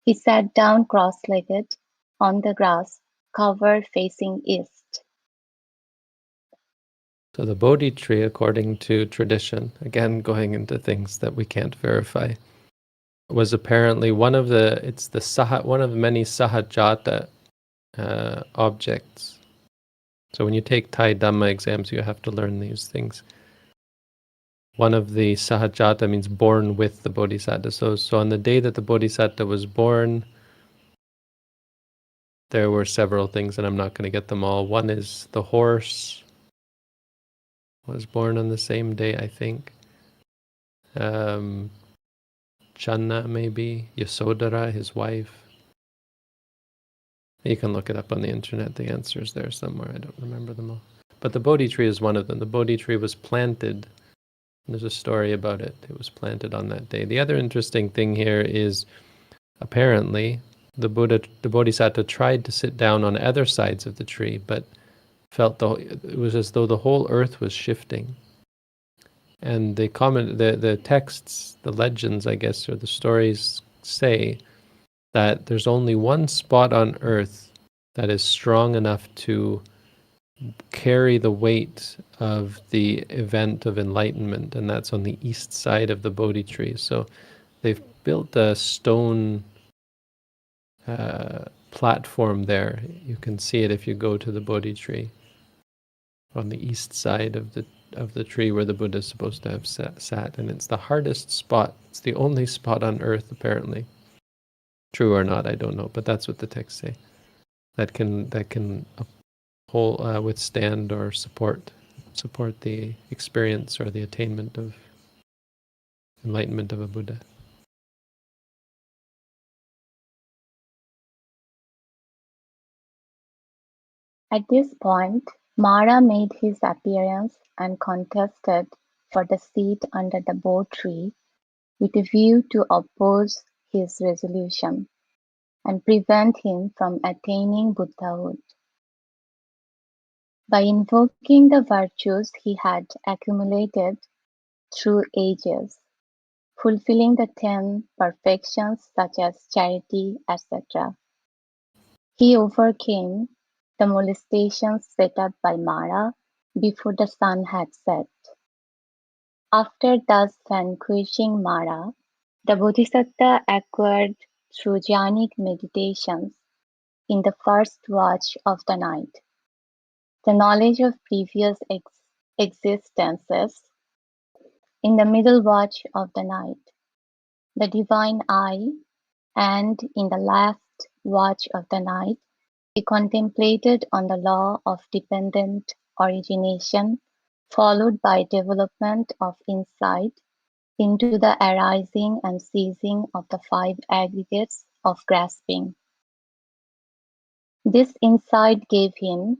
he sat down cross-legged on the grass, cover facing east. So the Bodhi tree, according to tradition, again going into things that we can't verify, was apparently one of the many sahajata objects. So when you take Thai Dhamma exams, you have to learn these things. One of the sahajata means born with the Bodhisatta. So on the day that the Bodhisatta was born, there were several things, and I'm not going to get them all. One is the horse was born on the same day, I think. Channa, maybe. Yasodhara, his wife. You can look it up on the internet. The answer is there somewhere. I don't remember them all. But the Bodhi tree is one of them. The Bodhi tree was planted. There's a story about it. It was planted on that day. The other interesting thing here is apparently the Bodhisatta tried to sit down on other sides of the tree, but felt it was as though the whole earth was shifting. And the texts, the legends, I guess, or the stories say that there's only one spot on earth that is strong enough to carry the weight of the event of enlightenment, and that's on the east side of the Bodhi tree. So they've built a stone platform there. You can see it if you go to the Bodhi tree on the east side of the tree where the Buddha is supposed to have sat, and it's the hardest spot. It's the only spot on earth, apparently. True or not, I don't know, but that's what the texts say. That can withstand or support the experience or the attainment of enlightenment of a Buddha. At this point, Mara made his appearance and contested for the seat under the Bo tree with a view to oppose his resolution and prevent him from attaining Buddhahood. By invoking the virtues he had accumulated through ages, fulfilling the 10 perfections such as charity, etc., he overcame the molestations set up by Mara before the sun had set. After thus vanquishing Mara, the Bodhisatta acquired through jhanic meditations in the first watch of the night the knowledge of previous existences in the middle watch of the night, the divine eye, and in the last watch of the night, he contemplated on the law of dependent origination, followed by development of insight into the arising and ceasing of the 5 aggregates of grasping. This insight gave him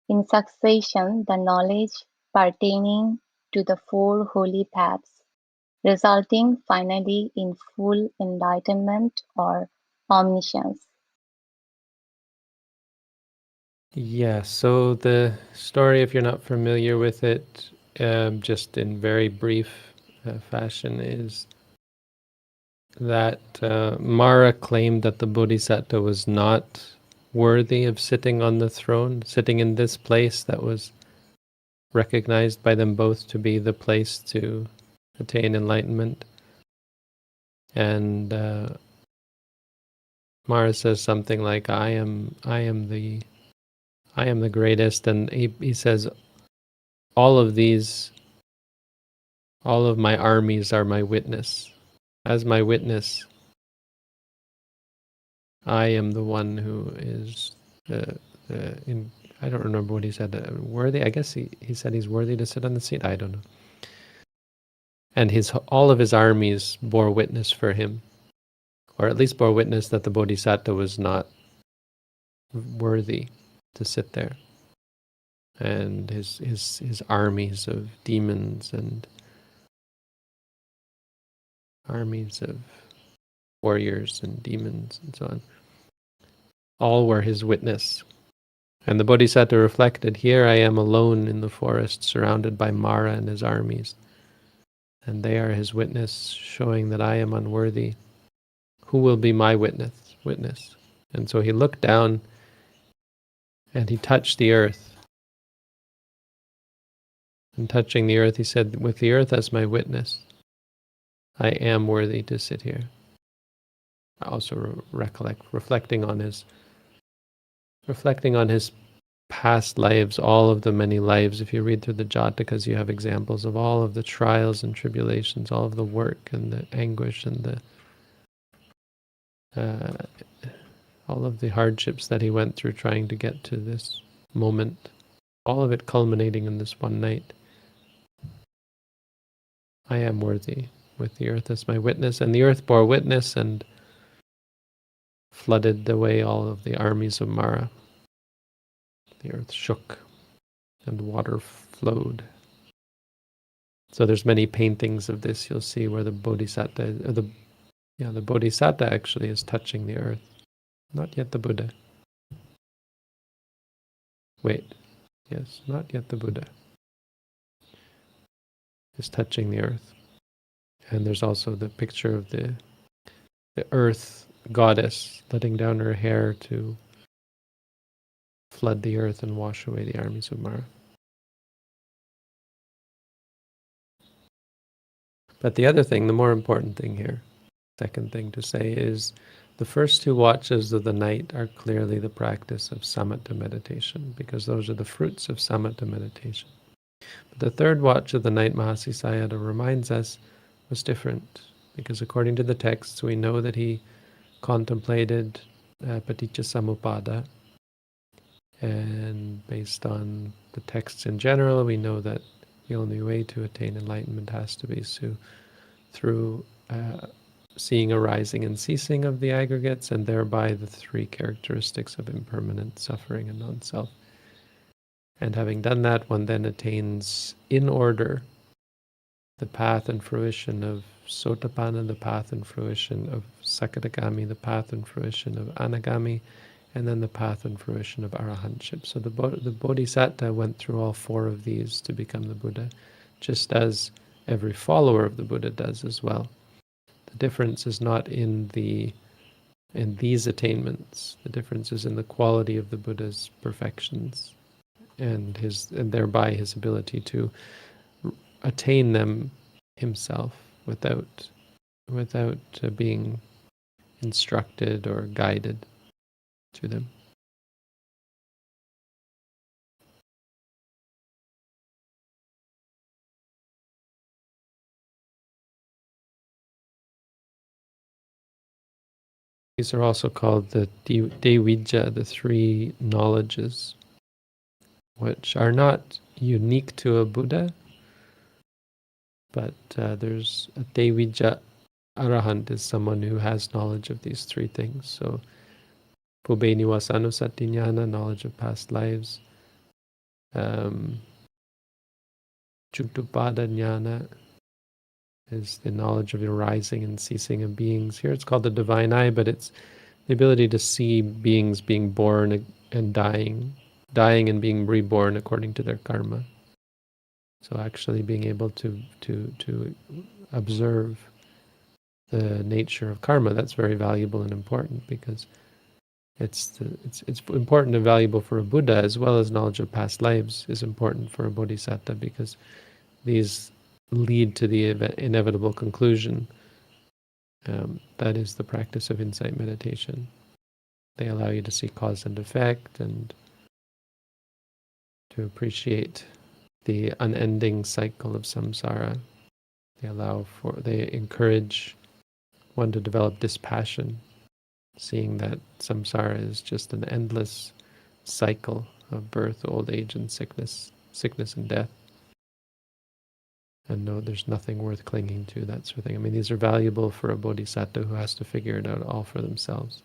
in succession the knowledge pertaining to the four holy paths, resulting finally in full enlightenment or omniscience. Yeah, so the story, if you're not familiar with it, just in very brief fashion, is that Mara claimed that the Bodhisattva was not worthy of sitting on the throne, sitting in this place that was recognized by them both to be the place to attain enlightenment. And Mara says something like, I am the greatest, and he says, all of my armies are my witness. As my witness, I am the one who is I don't remember what he said, worthy. I guess he said he's worthy to sit on the seat. I don't know. And all of his armies bore witness for him, or at least bore witness that the Bodhisattva was not worthy to sit there. And his armies of demons and armies of warriors and demons and so on, all were his witness. And the Bodhisattva reflected, here I am alone in the forest, surrounded by Mara and his armies. And they are his witness, showing that I am unworthy. Who will be my witness? And so he looked down and he touched the earth. And touching the earth, he said, with the earth as my witness, I am worthy to sit here. I also reflecting on his past lives, all of the many lives. If you read through the Jatakas, you have examples of all of the trials and tribulations, all of the work and the anguish and all of the hardships that he went through trying to get to this moment, all of it culminating in this one night. I am worthy, with the earth as my witness. And the earth bore witness and flooded away all of the armies of Mara. The earth shook and water flowed. So there's many paintings of this the Bodhisattva actually is touching the earth. Not yet the Buddha. Wait, yes, not yet the Buddha. Is touching the earth. And there's also the picture of the earth goddess letting down her hair to flood the earth and wash away the armies of Mara. But the other thing, the more important thing here, second thing to say, is the first two watches of the night are clearly the practice of samatha meditation, because those are the fruits of samatha meditation. But the third watch of the night, Mahasi Sayadaw reminds us, was different, because according to the texts, we know that he contemplated paticca samuppada, and based on the texts in general, we know that the only way to attain enlightenment has to be through seeing arising and ceasing of the aggregates, and thereby the three characteristics of impermanent suffering and non-self. And having done that, one then attains in order the path and fruition of Sotapanna, the path and fruition of Sakadagami, the path and fruition of Anagami, and then the path and fruition of Arahantship. So the Bodhisattva went through all four of these to become the Buddha, just as every follower of the Buddha does as well. The difference is not in these attainments. The difference is in the quality of the Buddha's perfections and thereby his ability to attain them himself without being instructed or guided to them. These are also called the Devijja, the three knowledges, which are not unique to a Buddha, but there's a Devijja Arahant is someone who has knowledge of these three things. So Pubbe Niwasanusati Jnana, knowledge of past lives, Chutupada jnana is the knowledge of the arising and ceasing of beings. Here it's called the divine eye, but it's the ability to see beings being born and dying and being reborn according to their karma. So actually being able to observe the nature of karma, that's very valuable and important, because it's important and valuable for a Buddha, as well as knowledge of past lives is important for a Bodhisattva, because these lead to the inevitable conclusion. That is the practice of insight meditation. They allow you to see cause and effect and to appreciate the unending cycle of samsara. They encourage one to develop dispassion, seeing that samsara is just an endless cycle of birth, old age, and sickness and death. And no, there's nothing worth clinging to, that sort of thing. I mean, these are valuable for a bodhisattva who has to figure it out all for themselves.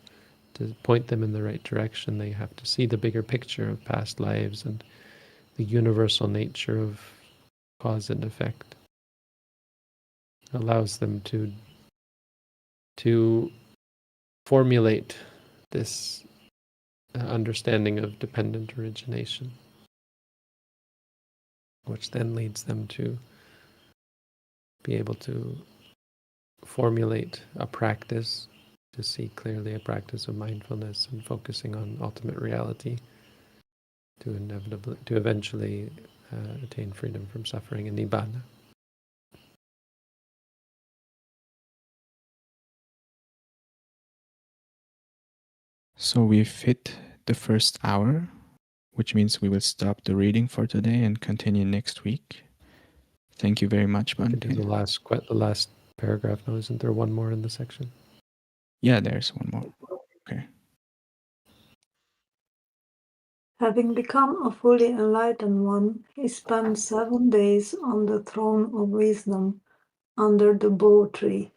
To point them in the right direction, they have to see the bigger picture of past lives and the universal nature of cause and effect. It allows them to formulate this understanding of dependent origination, which then leads them to be able to formulate a practice, to see clearly a practice of mindfulness and focusing on ultimate reality, to eventually attain freedom from suffering and nibbana. So we've hit the first hour, which means we will stop the reading for today and continue next week. Thank you very much, Bhante. The last paragraph now, isn't there one more in the section? Yeah, there's one more. Okay. Having become a fully enlightened one, he spent 7 days on the throne of wisdom under the bo tree,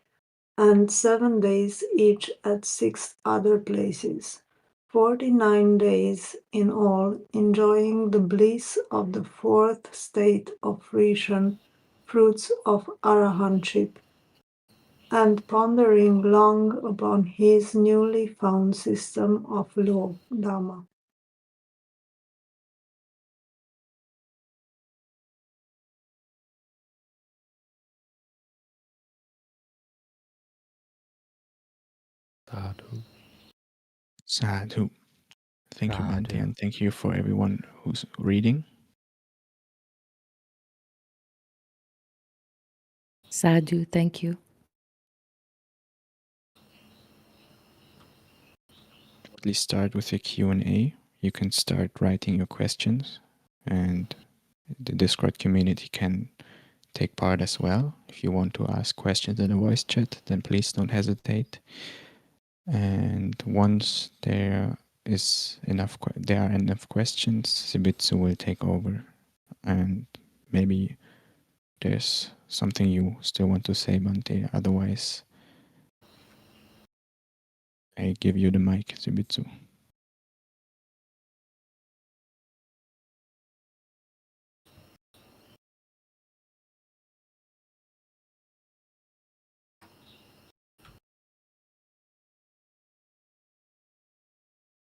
and 7 days each at 6 other places. 49 days in all, enjoying the bliss of the fourth state of fruition, fruits of arahantship, and pondering long upon his newly found system of law, Dhamma. Sadhu. Sadhu. Thank you, Bhante, Sadhu. and thank you for everyone who's reading. Sadhu, thank you. Please start with a Q&A. You can start writing your questions, and the Discord community can take part as well. If you want to ask questions in the voice chat, then please don't hesitate. And once there are enough questions, Shibitsu will take over. And maybe there's something you still want to say, Bhante. Otherwise, I give you the mic, Shibitsu.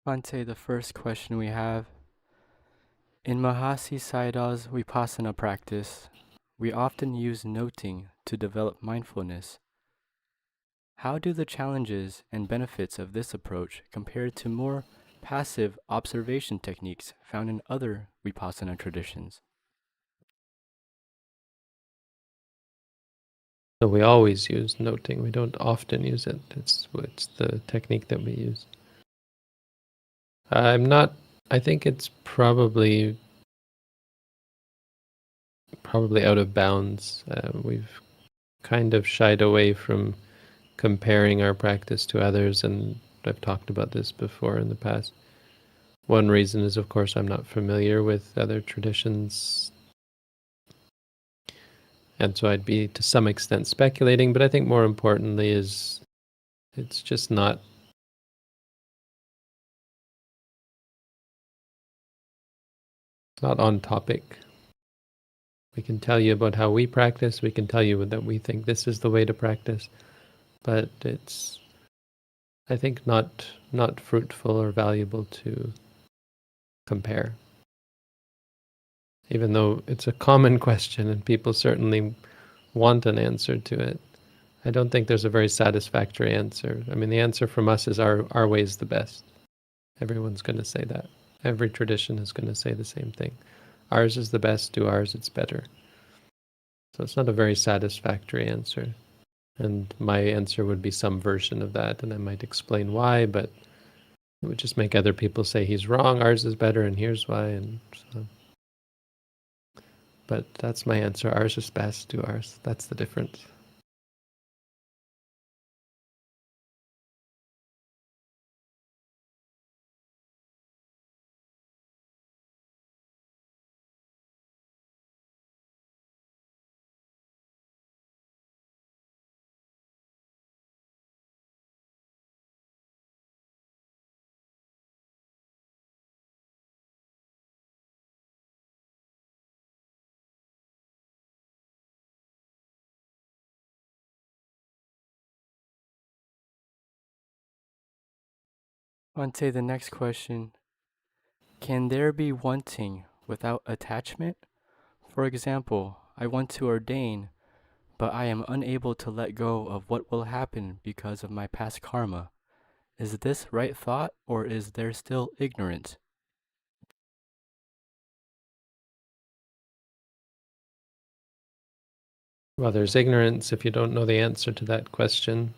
Bhante, the first question we have: in Mahasi Sayadaw's Vipassana practice, we often use noting to develop mindfulness. How do the challenges and benefits of this approach compare to more passive observation techniques found in other Vipassana traditions? So we always use noting. We don't often use it. It's the technique that we use. I think it's probably out of bounds. We've kind of shied away from comparing our practice to others, and I've talked about this before in the past. One reason is, of course, I'm not familiar with other traditions, and so I'd be to some extent speculating, but I think more importantly is it's just not not on topic. We can tell you about how we practice. We can tell you that we think this is the way to practice, but it's, I think, not fruitful or valuable to compare. Even though it's a common question and people certainly want an answer to it, I don't think there's a very satisfactory answer. I mean, the answer from us is our way is the best. Everyone's going to say that. Every tradition is going to say the same thing. Ours is the best, do ours, it's better. So it's not a very satisfactory answer. And my answer would be some version of that, and I might explain why, but it would just make other people say he's wrong, ours is better, and here's why. And so. But that's my answer. Ours is best, do ours. That's the difference. On to the next question. Can there be wanting without attachment? For example, I want to ordain, but I am unable to let go of what will happen because of my past karma. Is this right thought, or is there still ignorance? Well, there's ignorance if you don't know the answer to that question.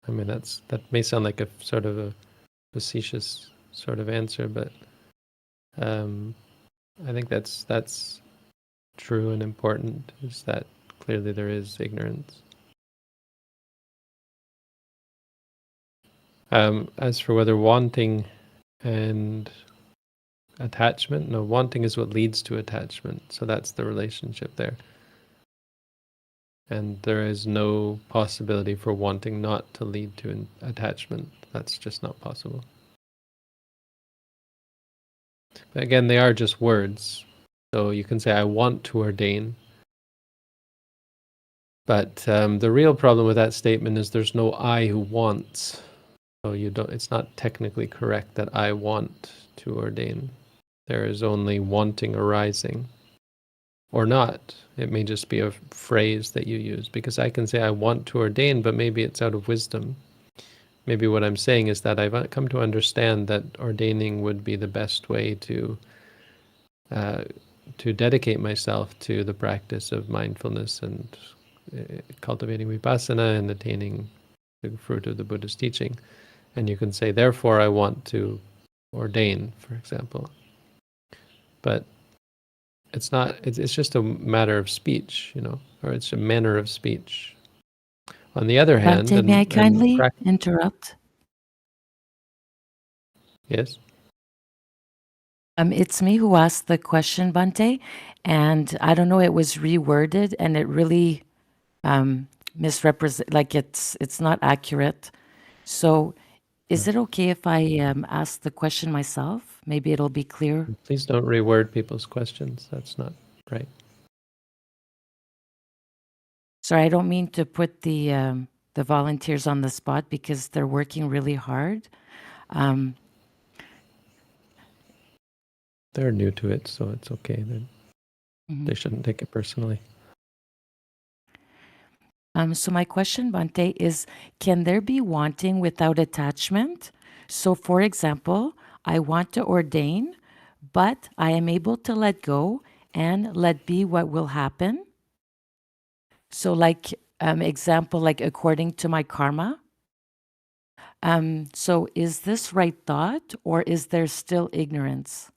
I mean, that may sound like a sort of a facetious sort of answer, but I think that's true and important, is that clearly there is ignorance. As for whether wanting and attachment, no, wanting is what leads to attachment, so that's the relationship there. And there is no possibility for wanting not to lead to an attachment. That's just not possible. But again, they are just words. So you can say, I want to ordain. But the real problem with that statement is there's no I who wants. So it's not technically correct that I want to ordain. There is only wanting arising. Or not. It may just be a phrase that you use, because I can say I want to ordain, but maybe it's out of wisdom. Maybe what I'm saying is that I've come to understand that ordaining would be the best way to dedicate myself to the practice of mindfulness and cultivating vipassana and attaining the fruit of the Buddha's teaching. And you can say, therefore, I want to ordain, for example. But it's not. It's just a matter of speech, or it's a manner of speech. On the other hand, Bhante, may I kindly interrupt? Yes. It's me who asked the question, Bhante, and I don't know, it was reworded and it really misrepresent, like it's not accurate. So is it okay if I ask the question myself? Maybe it'll be clear. Please don't reword people's questions. That's not right. Sorry, I don't mean to put the volunteers on the spot because they're working really hard. They're new to it, so it's okay. They shouldn't take it personally. So my question, Bhante, is can there be wanting without attachment? So for example, I want to ordain, but I am able to let go and let be what will happen. So like example, like according to my karma. So is this right thought, or is there still ignorance?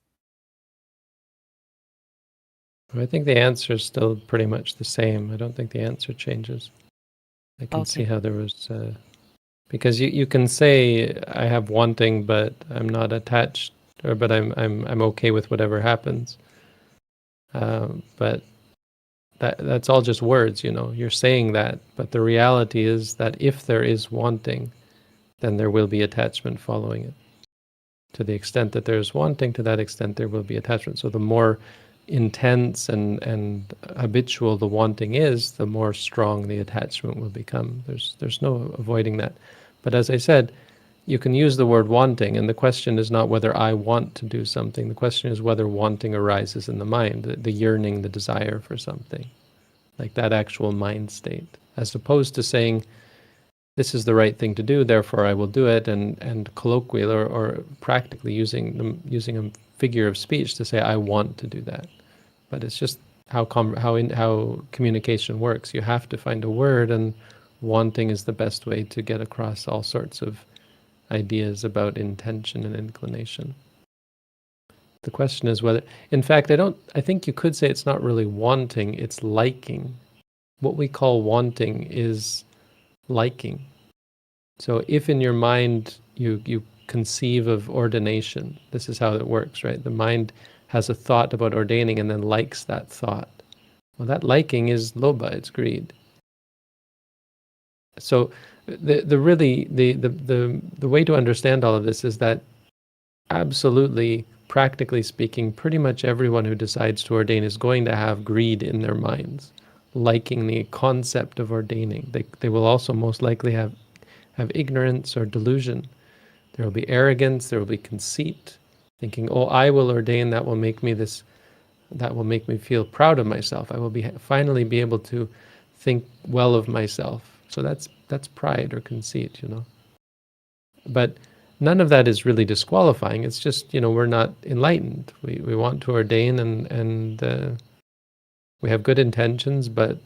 I think the answer is still pretty much the same. I don't think the answer changes. I can see how there was, because you can say I have wanting, but I'm not attached, but I'm okay with whatever happens. But that's all just words, You're saying that, but the reality is that if there is wanting, then there will be attachment following it. To the extent that there's wanting, to that extent there will be attachment. So the more intense and habitual the wanting is, the more strong the attachment will become. There's no avoiding that. But as I said, you can use the word wanting, and the question is not whether I want to do something. The question is whether wanting arises in the mind, the yearning, the desire for something, like that actual mind state, as opposed to saying, this is the right thing to do, therefore I will do it, and colloquial or practically using a figure of speech to say I want to do that. But it's just how communication works. You have to find a word, and wanting is the best way to get across all sorts of ideas about intention and inclination. The question is whether, in fact, I think you could say it's not really wanting, it's liking. What we call wanting is liking. So if in your mind you conceive of ordination, this is how it works, right? The mind has a thought about ordaining and then likes that thought. Well, that liking is lobha, it's greed. So the way to understand all of this is that absolutely, practically speaking, pretty much everyone who decides to ordain is going to have greed in their minds, liking the concept of ordaining. They will also most likely have ignorance or delusion. There will be arrogance, there will be conceit, thinking, oh, I will ordain, that will make me feel proud of myself. I will finally be able to think well of myself. So that's pride or conceit, But none of that is really disqualifying. It's just, we're not enlightened. We want to ordain and we have good intentions, but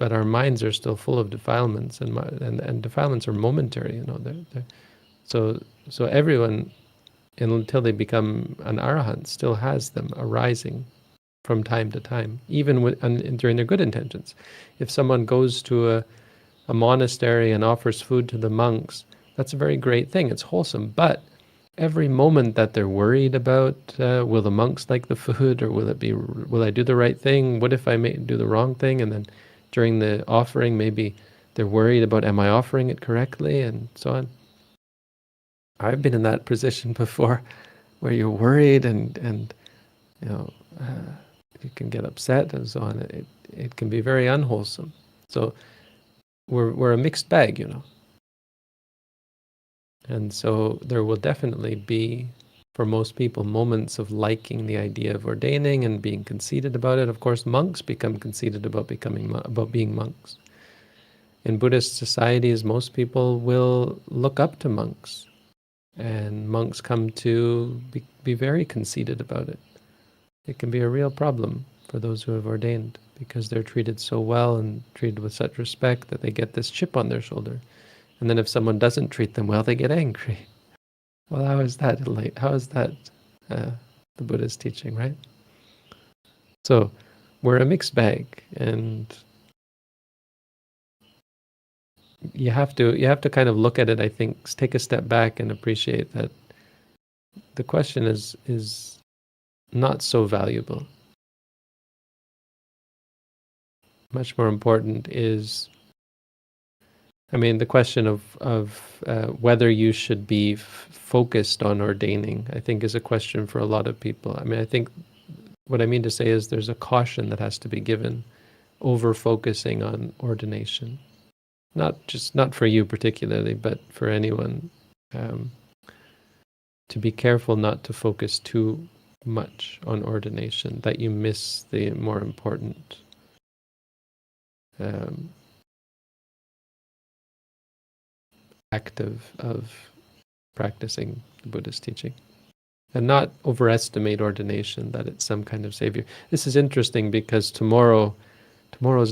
our minds are still full of defilements, and defilements are momentary. So everyone, until they become an arahant, still has them arising from time to time, even during their good intentions. If someone goes to a monastery and offers food to the monks, that's a very great thing. It's wholesome. But every moment that they're worried about, will the monks like the food, or will I do the right thing? What if I may do the wrong thing? And then during the offering, maybe they're worried about, am I offering it correctly? And so on. I've been in that position before, where you're worried and you can get upset and so on. It can be very unwholesome. So we're a mixed bag, And so there will definitely be, for most people, moments of liking the idea of ordaining and being conceited about it. Of course, monks become conceited about being monks. In Buddhist societies, most people will look up to monks, and monks come to be very conceited about it. It can be a real problem for those who have ordained, because they're treated so well and treated with such respect that they get this chip on their shoulder. And then if someone doesn't treat them well, they get angry. Well, how is that the Buddha's teaching, right? So we're a mixed bag, and you have to kind of look at it, I think, take a step back and appreciate that the question is not so valuable. Much more important is, the question of whether you should be focused on ordaining, I think, is a question for a lot of people. I think what I mean to say is there's a caution that has to be given over focusing on ordination. Not for you particularly, but for anyone. To be careful not to focus too much on ordination, that you miss the more important act of practicing the Buddhist teaching. And not overestimate ordination, that it's some kind of savior. This is interesting because tomorrow's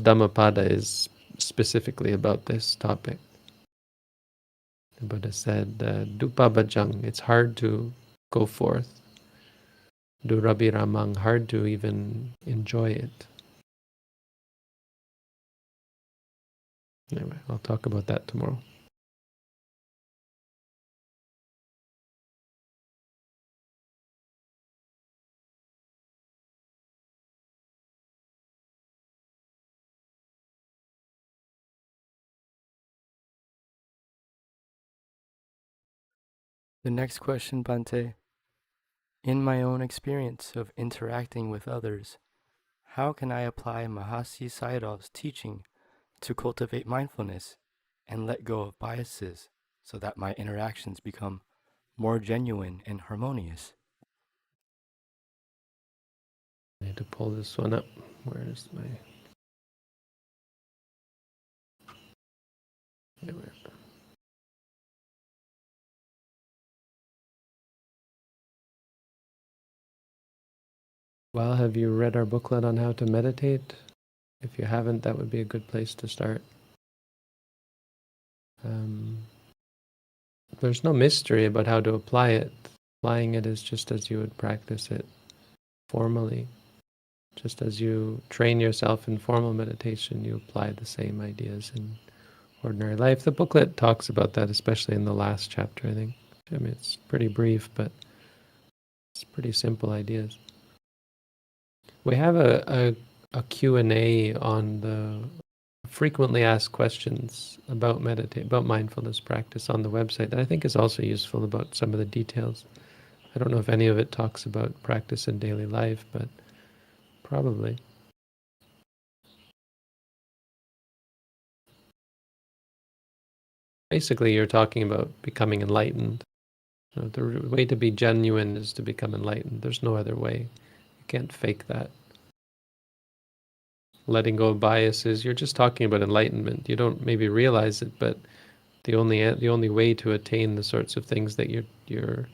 Dhammapada is specifically about this topic. The Buddha said, Dupabajang, it's hard to go forth. Durabiramang, hard to even enjoy it. Anyway, I'll talk about that tomorrow. The next question, Bhante. In my own experience of interacting with others, how can I apply Mahasi Sayadaw's teaching to cultivate mindfulness and let go of biases so that my interactions become more genuine and harmonious? I need to pull this one up. Where's my... There we are. Well, have you read our booklet on how to meditate? If you haven't, that would be a good place to start. There's no mystery about how to apply it. Applying it is just as you would practice it formally. Just as you train yourself in formal meditation, you apply the same ideas in ordinary life. The booklet talks about that, especially in the last chapter, I think. I mean, it's pretty brief, but it's pretty simple ideas. We have a Q&A on the frequently asked questions about mindfulness practice on the website that I think is also useful about some of the details. I don't know if any of it talks about practice in daily life, but probably. Basically, you're talking about becoming enlightened. You know, the way to be genuine is to become enlightened. There's no other way. You can't fake that. Letting go of biases, you're just talking about enlightenment. You don't maybe realize it, but the only way to attain the sorts of things that you're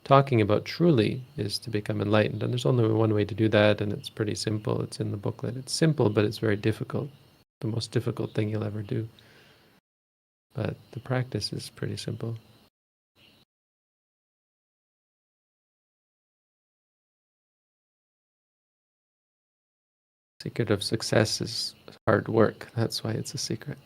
talking about truly is to become enlightened. And there's only one way to do that, and it's pretty simple. It's in the booklet. It's simple, but it's very difficult. The most difficult thing you'll ever do. But the practice is pretty simple. Secret of success is hard work. That's why it's a secret.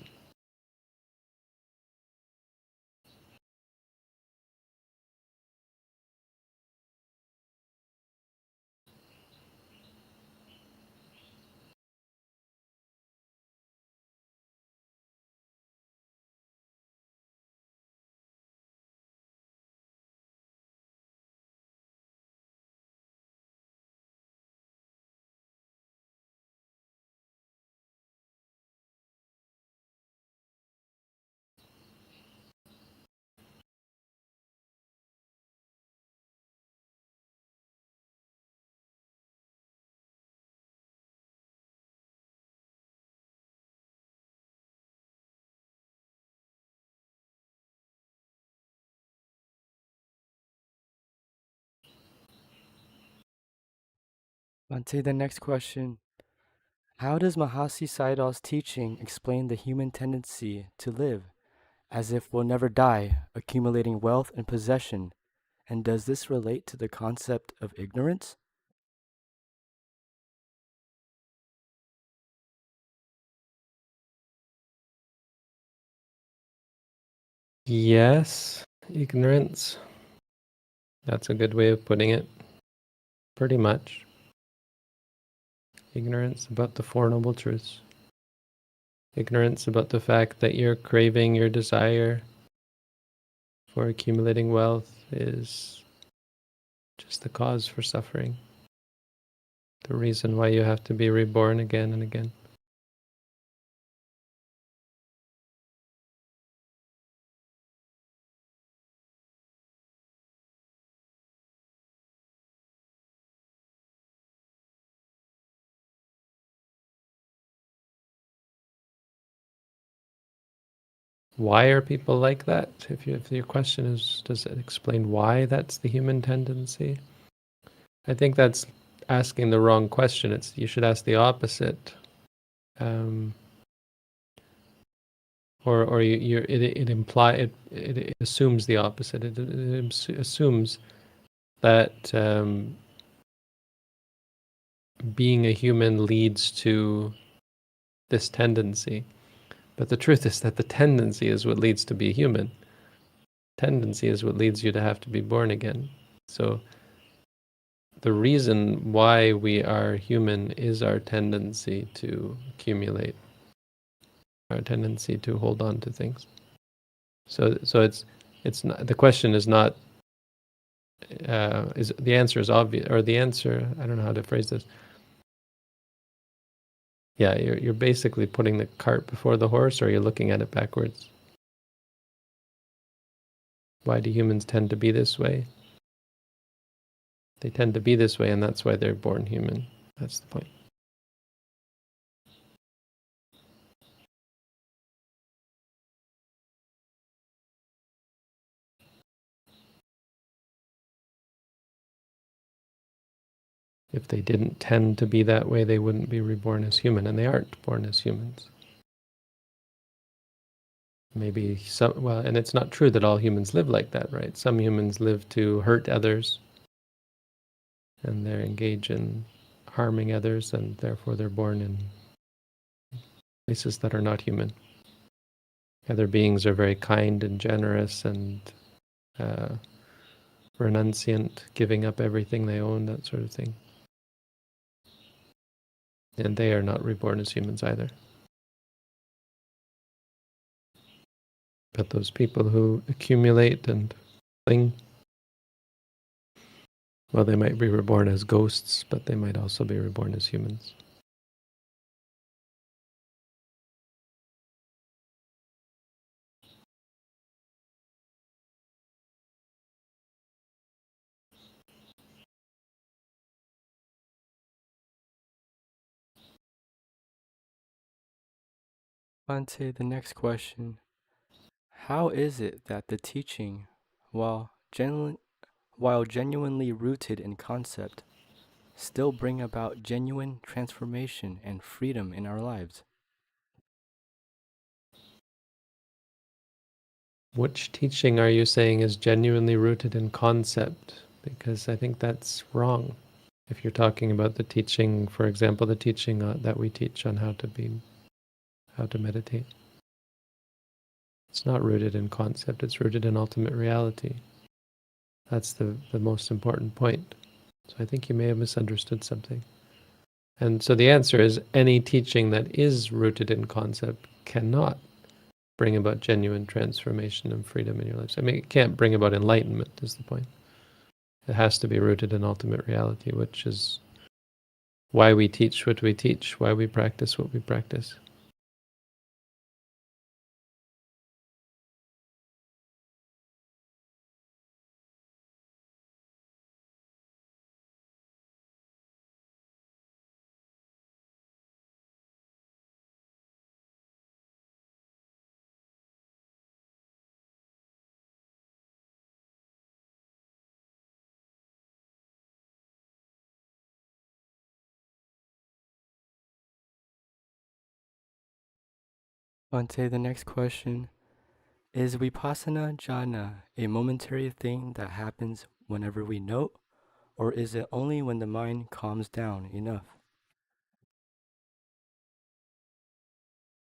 On to the next question. How does Mahasi Sayadaw's teaching explain the human tendency to live as if we'll never die, accumulating wealth and possession? And does this relate to the concept of ignorance? Yes, ignorance. That's a good way of putting it. Pretty much. Ignorance about the Four Noble Truths. Ignorance about the fact that your craving, your desire for accumulating wealth is just the cause for suffering. The reason why you have to be reborn again and again. Why are people like that? If your question is, does it explain why that's the human tendency? I think that's asking the wrong question. You should ask the opposite. Or it assumes the opposite. It assumes that being a human leads to this tendency. But the truth is that the tendency is what leads to be human. Tendency is what leads you to have to be born again. So the reason why we are human is our tendency to accumulate, our tendency to hold on to things. So it's not, the question is not is the answer is obvious, or the answer, I don't know how to phrase this. Yeah, you're basically putting the cart before the horse, or you're looking at it backwards. Why do humans tend to be this way? They tend to be this way, and that's why they're born human. That's the point. If they didn't tend to be that way, they wouldn't be reborn as human, and they aren't born as humans. Maybe some, well, and it's not true that all humans live like that, right? Some humans live to hurt others, and they engage in harming others, and therefore they're born in places that are not human. Other beings are very kind and generous and renunciant, giving up everything they own, that sort of thing. And they are not reborn as humans either. But those people who accumulate and cling, well, they might be reborn as ghosts, but they might also be reborn as humans. Bhante, the next question. How is it that the teaching, while genuinely rooted in concept, still bring about genuine transformation and freedom in our lives? Which teaching are you saying is genuinely rooted in concept? Because I think that's wrong. If you're talking about the teaching, for example, the teaching that we teach on how to meditate, it's not rooted in concept, it's rooted in ultimate reality. That's the most important point. So I think you may have misunderstood something. And so the answer is any teaching that is rooted in concept cannot bring about genuine transformation and freedom in your lives. I mean, it can't bring about enlightenment, is the point. It has to be rooted in ultimate reality, which is why we teach what we teach, why we practice what we practice. Bhante, the next question. Is vipassana jhana a momentary thing that happens whenever we note, or is it only when the mind calms down enough?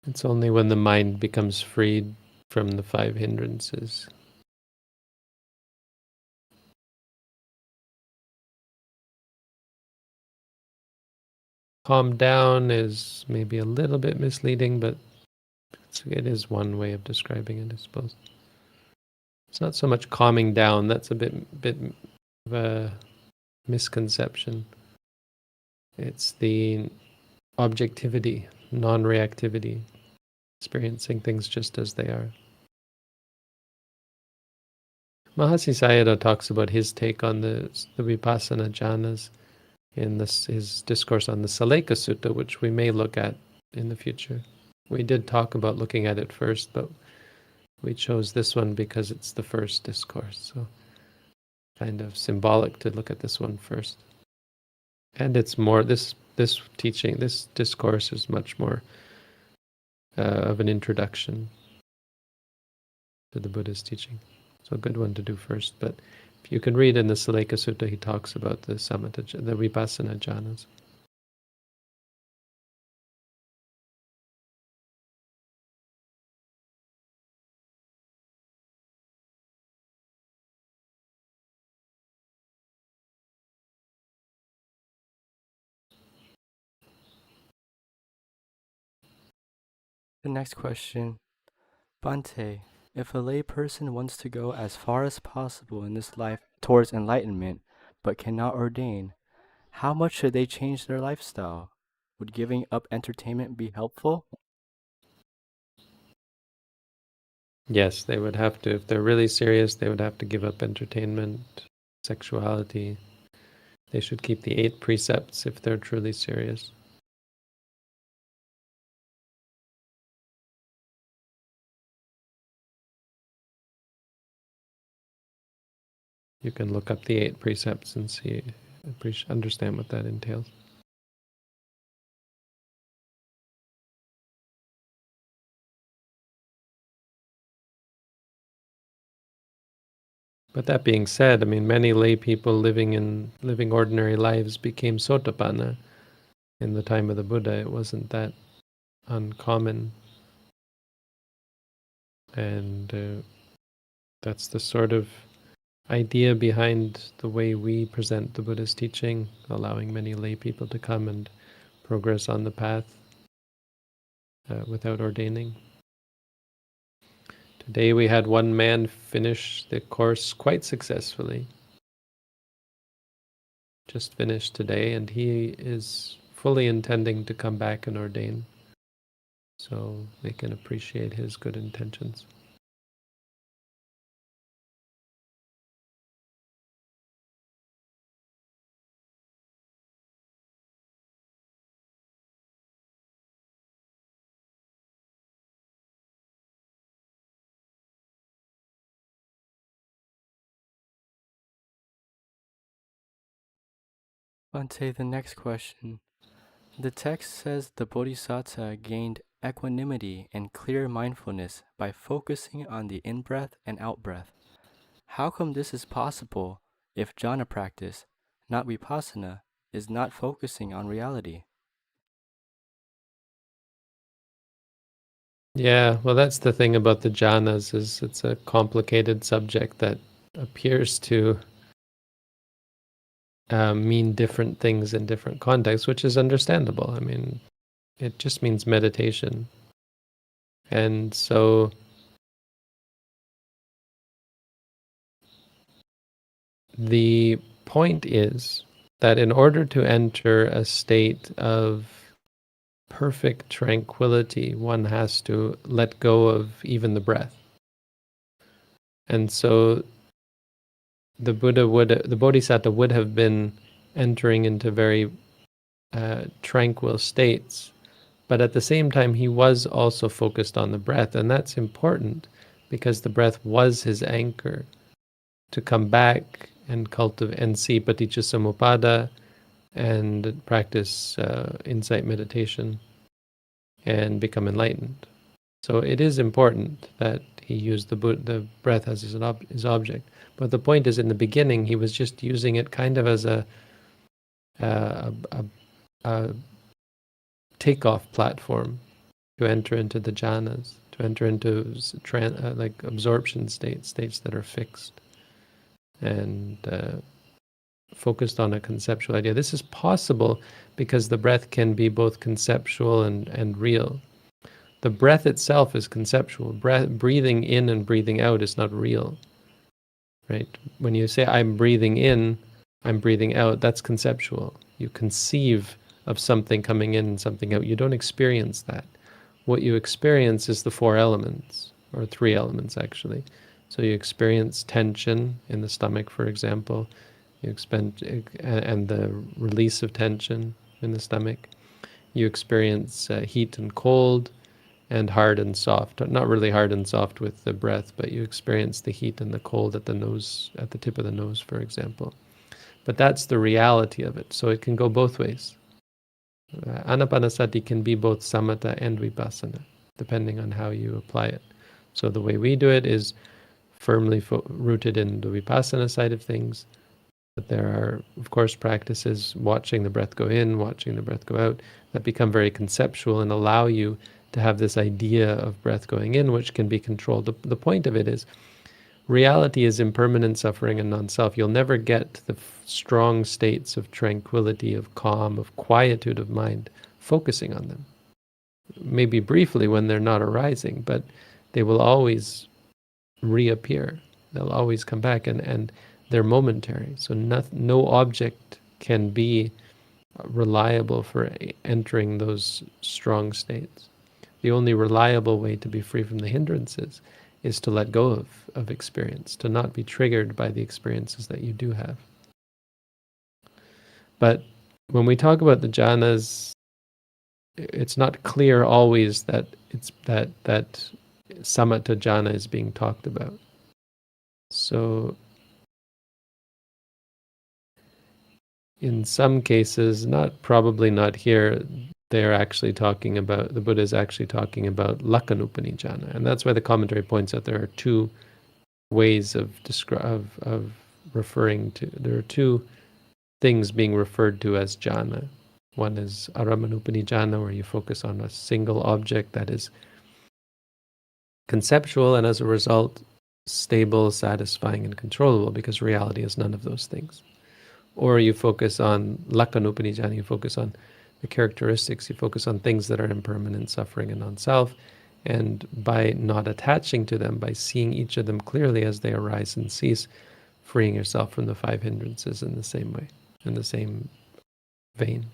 It's only when the mind becomes freed from the 5 hindrances. Calm down is maybe a little bit misleading, but it is one way of describing it, I suppose. It's not so much calming down, that's a bit of a misconception. It's the objectivity, non-reactivity, experiencing things just as they are. Mahasi Sayadaw talks about his take on the vipassana jhanas in his discourse on the Saleka Sutta, which we may look at in the future. We did talk about looking at it first, but we chose this one because it's the first discourse, so kind of symbolic to look at this one first. And it's more, this teaching, this discourse is much more of an introduction to the Buddha's teaching. So a good one to do first. But if you can read in the Saleka Sutta, he talks about the the vipassana jhanas. The next question. Bhante, If a lay person wants to go as far as possible in this life towards enlightenment, but cannot ordain, how much should they change their lifestyle? Would giving up entertainment be helpful? Yes, they would have to. If they're really serious, they would have to give up entertainment, sexuality. They should keep the 8 precepts if they're truly serious. You can look up the 8 precepts and see, understand what that entails. But that being said, I mean, many lay people living ordinary lives became sotapanna in the time of the Buddha. It wasn't that uncommon, and that's the sort of idea behind the way we present the Buddha's teaching, allowing many lay people to come and progress on the path without ordaining. Today we had one man finish the course quite successfully. Just finished today, and he is fully intending to come back and ordain. So they can appreciate his good intentions. Bhante, the next question. The text says the Bodhisattva gained equanimity and clear mindfulness by focusing on the in-breath and out-breath. How come this is possible if jhana practice, not vipassana, is not focusing on reality? Yeah, well, that's the thing about the jhanas, is it's a complicated subject that appears to mean different things in different contexts, which is understandable. I mean, it just means meditation. And so the point is that in order to enter a state of perfect tranquility, one has to let go of even the breath. And so the Bodhisattva would have been entering into very tranquil states, but at the same time he was also focused on the breath, and that's important because the breath was his anchor to come back and cultivate and see paticca samuppada and practice insight meditation and become enlightened. So it is important that he used the breath as his object. But the point is, in the beginning, he was just using it kind of as a takeoff platform to enter into the jhanas, to enter into like absorption states that are fixed and focused on a conceptual idea. This is possible because the breath can be both conceptual and real. The breath itself is conceptual. Breathing in and breathing out is not real, right? When you say I'm breathing in, I'm breathing out, that's conceptual. You conceive of something coming in and something out. You don't experience that. What you experience is the 4 elements, or 3 elements actually. So you experience tension in the stomach, for example, and the release of tension in the stomach. You experience heat and cold, and hard and soft. Not really hard and soft with the breath, but you experience the heat and the cold at the nose, at the tip of the nose, for example. But that's the reality of it. So it can go both ways. Anapanasati can be both samatha and vipassana, depending on how you apply it. So the way we do it is firmly rooted in the vipassana side of things. But there are, of course, practices, watching the breath go in, watching the breath go out, that become very conceptual and allow you to have this idea of breath going in, which can be controlled. The point of it is, reality is impermanent suffering and non-self. You'll never get the strong states of tranquility, of calm, of quietude of mind, focusing on them. Maybe briefly when they're not arising, but they will always reappear. They'll always come back, and they're momentary. So no object can be reliable for entering those strong states. The only reliable way to be free from the hindrances is to let go of experience, to not be triggered by the experiences that you do have. But when we talk about the jhanas, it's not clear always that it's that samatha jhana is being talked about. So in some cases, probably not here, they're actually talking about, the Buddha is actually talking about Lakhanupani jhana. And that's why the commentary points out there are two ways of referring to, there are two things being referred to as jhana. One is Aramanupani jhana, where you focus on a single object that is conceptual and as a result stable, satisfying, and controllable, because reality is none of those things. Or you focus on Lakhanupani jhana, you focus on the characteristics, you focus on things that are impermanent, suffering, and non-self, and by not attaching to them, by seeing each of them clearly as they arise and cease, freeing yourself from the five hindrances in the same way, in the same vein.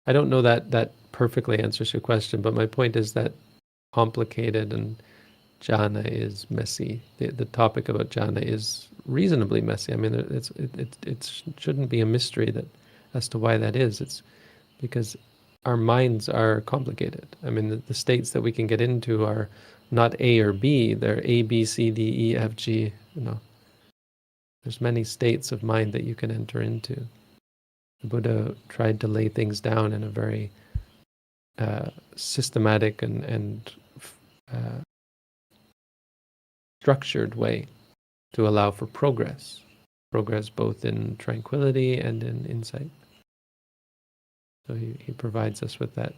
I don't know that that perfectly answers your question, but my point is that complicated and jhana is messy. The topic about jhana is reasonably messy. I mean, it shouldn't be a mystery that as to why that is. It's because our minds are complicated. I mean, the states that we can get into are not A or B. They're A, B, C, D, E, F, G. You know, there's many states of mind that you can enter into. The Buddha tried to lay things down in a very systematic and structured way to allow for progress both in tranquility and in insight. So he provides us with that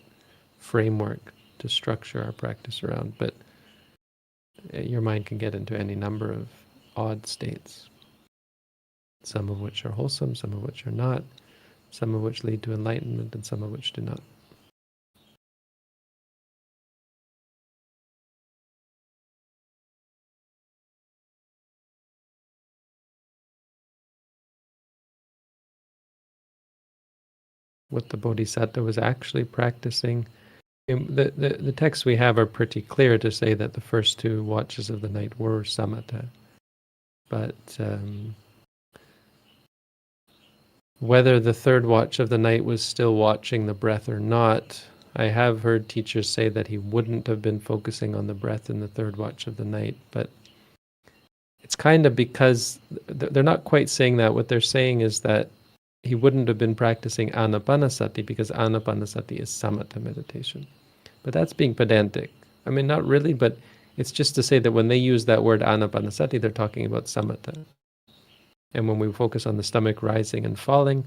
framework to structure our practice around, but your mind can get into any number of odd states, some of which are wholesome, some of which are not, some of which lead to enlightenment, and some of which do not. What the Bodhisattva was actually practicing. The texts we have are pretty clear to say that the first two watches of the night were samatha. But whether the third watch of the night was still watching the breath or not, I have heard teachers say that he wouldn't have been focusing on the breath in the third watch of the night, but it's kind of because they're not quite saying that. What they're saying is that he wouldn't have been practicing anapanasati because anapanasati is samatha meditation. But that's being pedantic. I mean, not really, but it's just to say that when they use that word anapanasati, they're talking about samatha. And when we focus on the stomach rising and falling,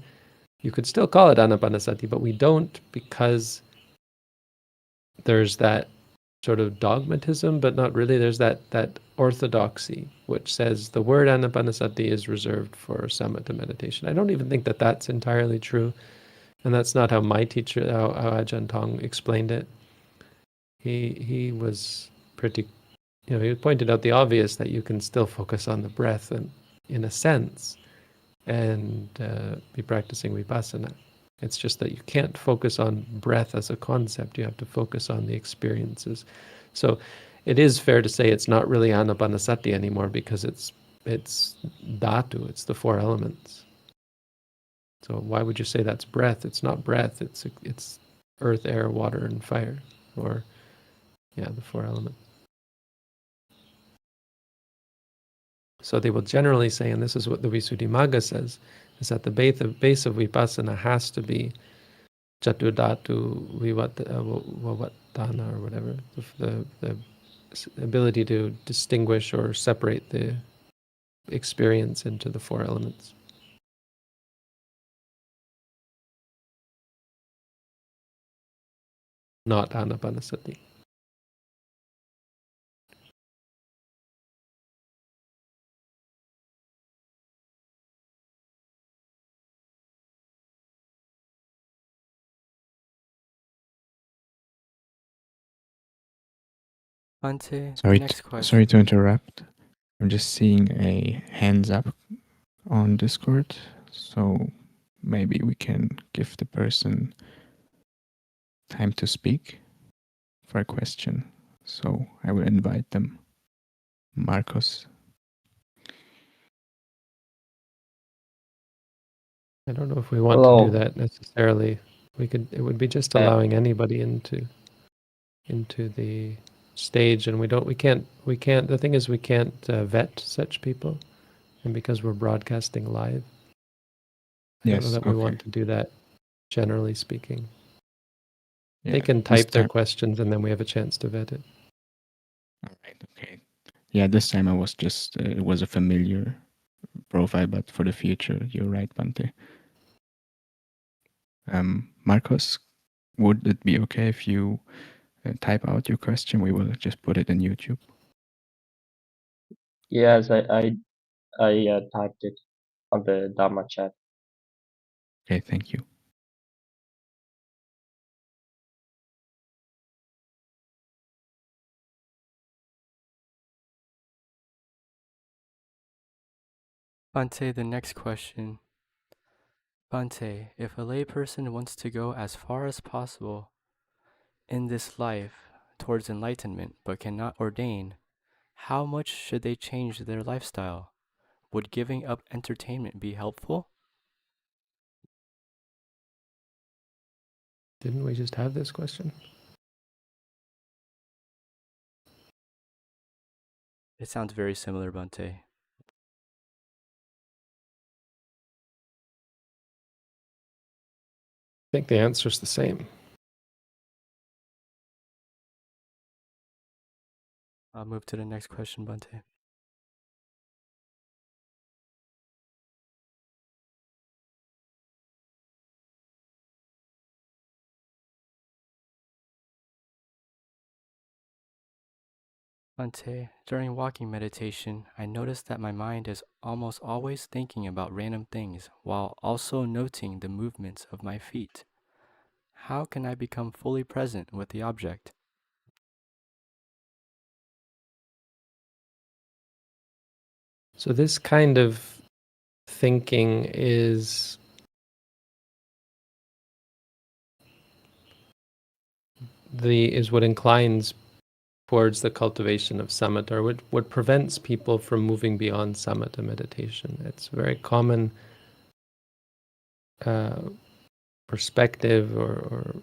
you could still call it anapanasati, but we don't, because there's that sort of dogmatism, but not really. There's that orthodoxy, which says the word anapanasati is reserved for samatha meditation. I don't even think that that's entirely true. And that's not how my teacher, how Ajahn Tong explained it. He was pretty, he pointed out the obvious, that you can still focus on the breath and, in a sense, and be practicing vipassana. It's just that you can't focus on breath as a concept. You have to focus on the experiences. So it is fair to say it's not really anapanasati anymore, because it's dhatu, it's the four elements. So why would you say that's breath? It's not breath. It's earth, air, water, and fire, or the four elements. So they will generally say, and this is what the Visuddhimagga says, is that the base of vipassana has to be Chaturdhatu Vivattana, or whatever, the ability to distinguish or separate the experience into the four elements. Not anapanasati. Bhante, Sorry, next question. sorry to interrupt. I'm just seeing a hands up on Discord, so maybe we can give the person time to speak for a question. So I will invite them. Marcos. I don't know if we want to do that necessarily. It would be just allowing anybody into the stage, and we can't. The thing is, we can't vet such people, and because we're broadcasting live, I don't know that we want to do that. Generally speaking, they can type their questions, and then we have a chance to vet it. All right. Okay. Yeah, this time I was just it was a familiar profile, but for the future, you're right, Bhante. Marcos, would it be okay if you type out your question? We will just put it in YouTube. Yes, I typed it on the Dhamma chat. Okay, thank you. Bhante, the next question. Bhante, if a layperson wants to go as far as possible in this life towards enlightenment but cannot ordain, how much should they change their lifestyle? Would giving up entertainment be helpful? Didn't we just have this question? It sounds very similar, Bhante. I think the answer is the same. I'll move to the next question, Bhante. Bhante, during walking meditation, I noticed that my mind is almost always thinking about random things while also noting the movements of my feet. How can I become fully present with the object? So this kind of thinking is what inclines towards the cultivation of samatha, or what prevents people from moving beyond samatha meditation. It's a very common perspective or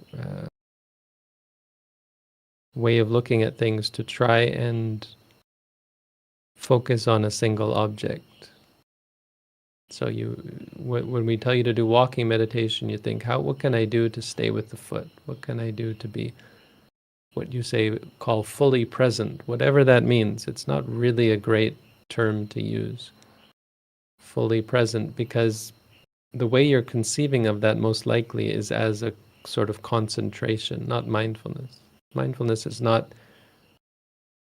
way of looking at things to try and focus on a single object. So when we tell you to do walking meditation, you think, what can I do to stay with the foot? What can I do to be what you call fully present? Whatever that means. It's not really a great term to use. Fully present, because the way you're conceiving of that most likely is as a sort of concentration, not mindfulness. Mindfulness is not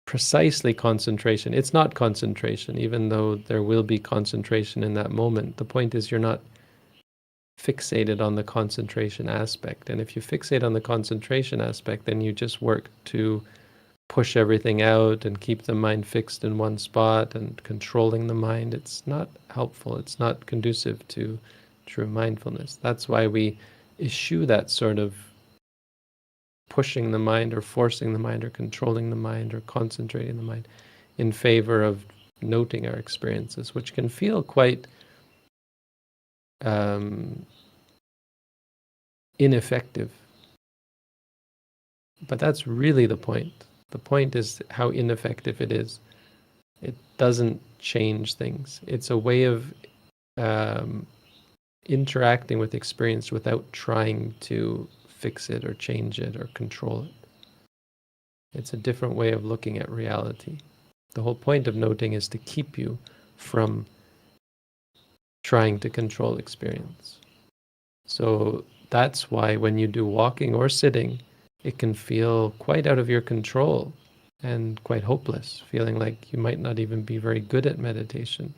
precisely concentration. It's not concentration, even though there will be concentration in that moment. The point is you're not fixated on the concentration aspect. And if you fixate on the concentration aspect, then you just work to push everything out and keep the mind fixed in one spot and controlling the mind. It's not helpful. It's not conducive to true mindfulness. That's why we eschew that sort of pushing the mind or forcing the mind or controlling the mind or concentrating the mind in favor of noting our experiences, which can feel quite ineffective. But that's really the point. The point is how ineffective it is. It doesn't change things. It's a way of interacting with experience without trying to fix it or change it or control it. It's a different way of looking at reality. The whole point of noting is to keep you from trying to control experience. So that's why when you do walking or sitting, it can feel quite out of your control and quite hopeless, feeling like you might not even be very good at meditation.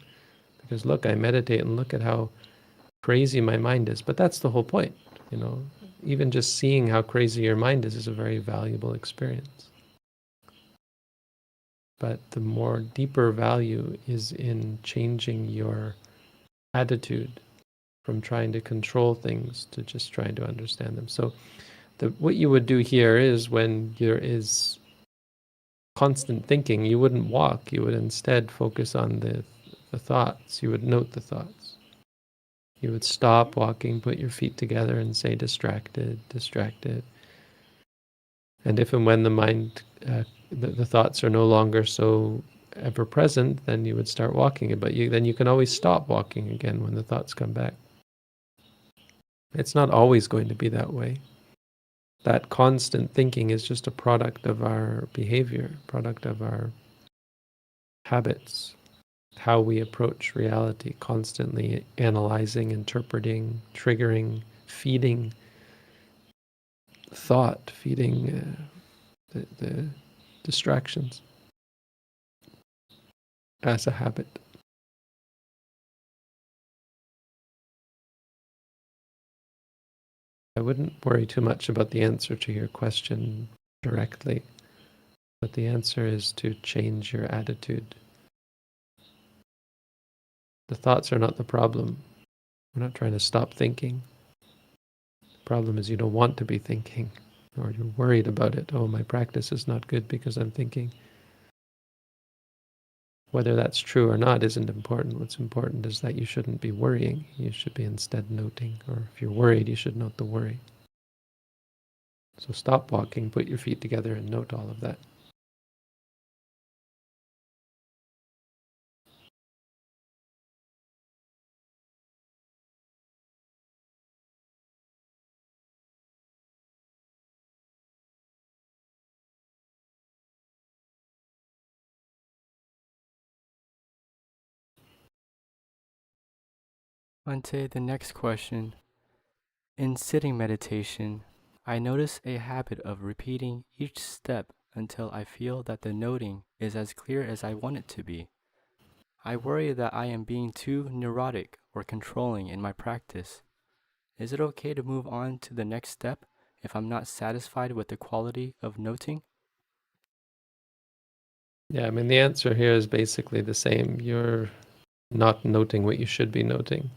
Because look, I meditate and look at how crazy my mind is. But that's the whole point, Even just seeing how crazy your mind is a very valuable experience. But the more deeper value is in changing your attitude from trying to control things to just trying to understand them. So what you would do here is when there is constant thinking, you wouldn't walk. You would instead focus on the thoughts. You would note the thoughts. You would stop walking, put your feet together and say distracted, distracted. And if and when the mind, the thoughts are no longer so ever present, then you would start walking. But then you can always stop walking again when the thoughts come back. It's not always going to be that way. That constant thinking is just a product of our behavior, product of our habits, how we approach reality, constantly analyzing, interpreting, triggering, feeding thought, feeding the distractions as a habit. I wouldn't worry too much about the answer to your question directly, but the answer is to change your attitude. The thoughts are not the problem. We're not trying to stop thinking. The problem is you don't want to be thinking, or you're worried about it. Oh, my practice is not good because I'm thinking. Whether that's true or not isn't important. What's important is that you shouldn't be worrying. You should be instead noting, or if you're worried, you should note the worry. So stop walking, put your feet together and note all of that. Ante, the next question. In sitting meditation, I notice a habit of repeating each step until I feel that the noting is as clear as I want it to be. I worry that I am being too neurotic or controlling in my practice. Is it okay to move on to the next step if I'm not satisfied with the quality of noting? Yeah, I mean, the answer here is basically the same. You're not noting what you should be noting.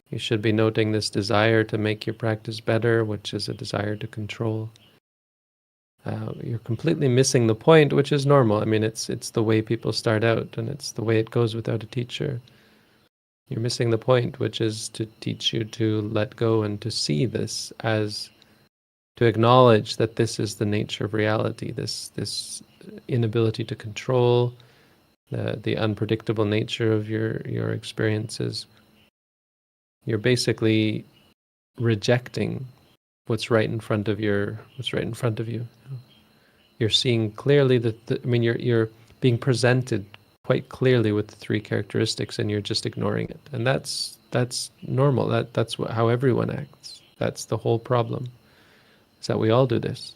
You should be noting this desire to make your practice better, which is a desire to control. You're completely missing the point, which is normal. I mean, it's the way people start out, and it's the way it goes without a teacher. You're missing the point, which is to teach you to let go and to see this as, to acknowledge that this is the nature of reality, this inability to control, the unpredictable nature of your experiences. You're basically rejecting what's right in front of you. You're seeing clearly you're being presented quite clearly with the three characteristics, and you're just ignoring it. And that's normal. That's how everyone acts. That's the whole problem. Is that we all do this.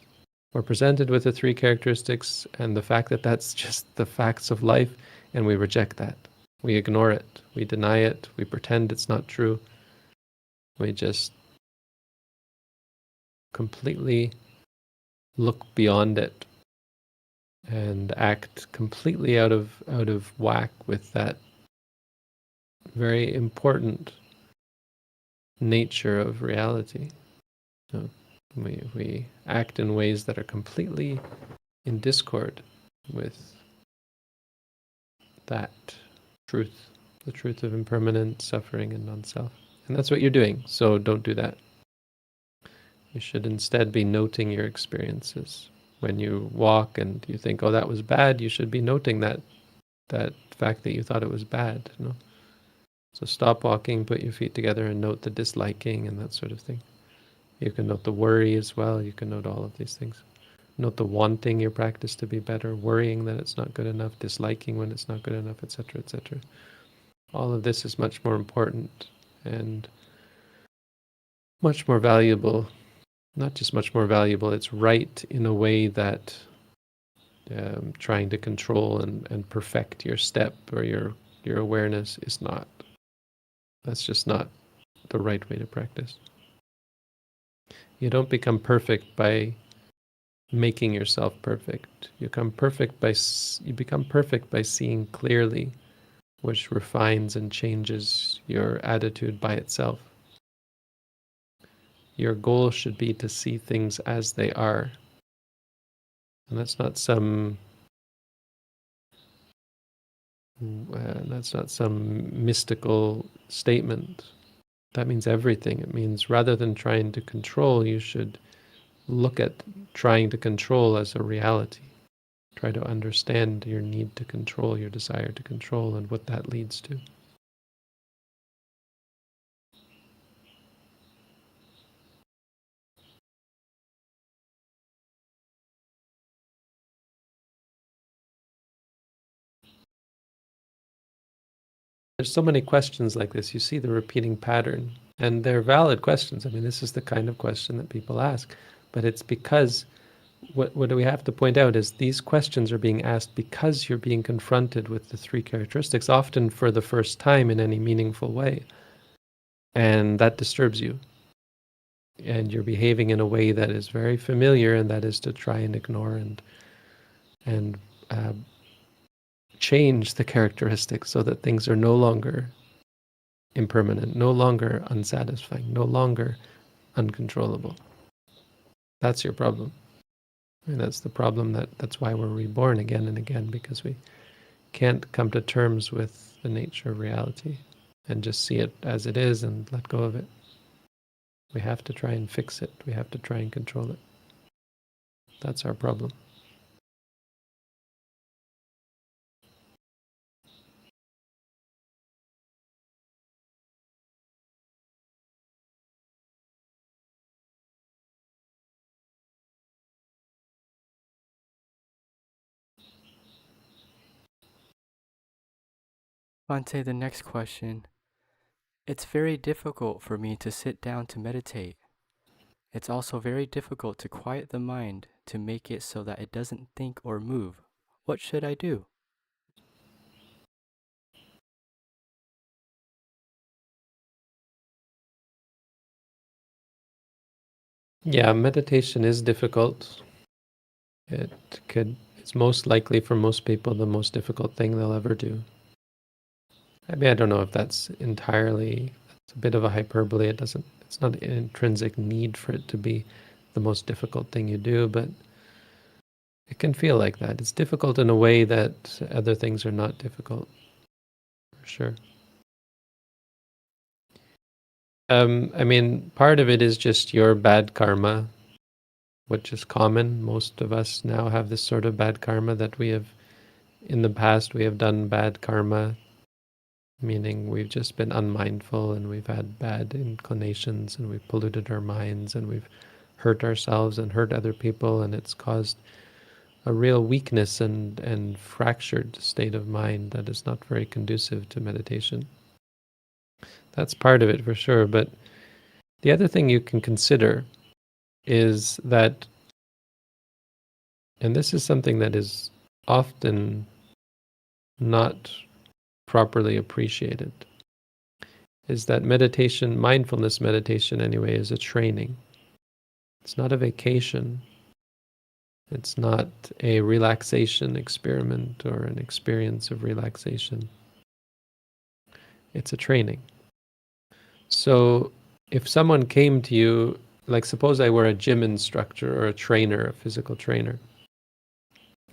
We're presented with the three characteristics, and the fact that that's just the facts of life, and we reject that. We ignore it. We deny it. We pretend it's not true. We just completely look beyond it and act completely out of whack with that very important nature of reality. So we act in ways that are completely in discord with that truth, the truth of impermanent suffering and non-self. And that's what you're doing, so don't do that. You should instead be noting your experiences. When you walk and you think, oh, that was bad, you should be noting that fact that you thought it was bad. You know? So stop walking, put your feet together and note the disliking and that sort of thing. You can note the worry as well. You can note all of these things. Note the wanting your practice to be better, worrying that it's not good enough, disliking when it's not good enough, etc., etc. All of this is much more important and much more valuable. Not just much more valuable, it's right in a way that trying to control and perfect your step or your awareness is not. That's just not the right way to practice. You don't become perfect by making yourself perfect. You become perfect by seeing clearly, which refines and changes your attitude by itself. Your goal should be to see things as they are. And that's not some mystical statement. That means everything. It means rather than trying to control, you should look at trying to control as a reality. Try to understand your need to control, your desire to control, and what that leads to. There's so many questions like this. You see the repeating pattern, and they're valid questions. I mean, this is the kind of question that people ask, but it's because what we have to point out is these questions are being asked because you're being confronted with the three characteristics, often for the first time in any meaningful way. And that disturbs you. And you're behaving in a way that is very familiar, and that is to try and ignore and change the characteristics so that things are no longer impermanent, no longer unsatisfying, no longer uncontrollable. That's your problem. And that's the problem, that's why we're reborn again and again, because we can't come to terms with the nature of reality and just see it as it is and let go of it. We have to try and fix it. We have to try and control it. That's our problem. Bhante, the next question. It's very difficult for me to sit down to meditate. It's also very difficult to quiet the mind to make it so that it doesn't think or move. What should I do? Yeah, meditation is difficult. It's most likely for most people the most difficult thing they'll ever do. I mean, I don't know if that's entirely, it's a bit of a hyperbole. It's not an intrinsic need for it to be the most difficult thing you do, but it can feel like that. It's difficult in a way that other things are not difficult, for sure. I mean, part of it is just your bad karma, which is common. Most of us now have this sort of bad karma that we have, in the past, we have done bad karma, meaning we've just been unmindful and we've had bad inclinations and we've polluted our minds and we've hurt ourselves and hurt other people, and it's caused a real weakness and fractured state of mind that is not very conducive to meditation. That's part of it for sure, but the other thing you can consider is that, and this is something that is often not properly appreciated, is that meditation, mindfulness meditation anyway, is a training. It's not a vacation. It's not a relaxation experiment or an experience of relaxation. It's a training. So if someone came to you, like suppose I were a gym instructor or a trainer, a physical trainer,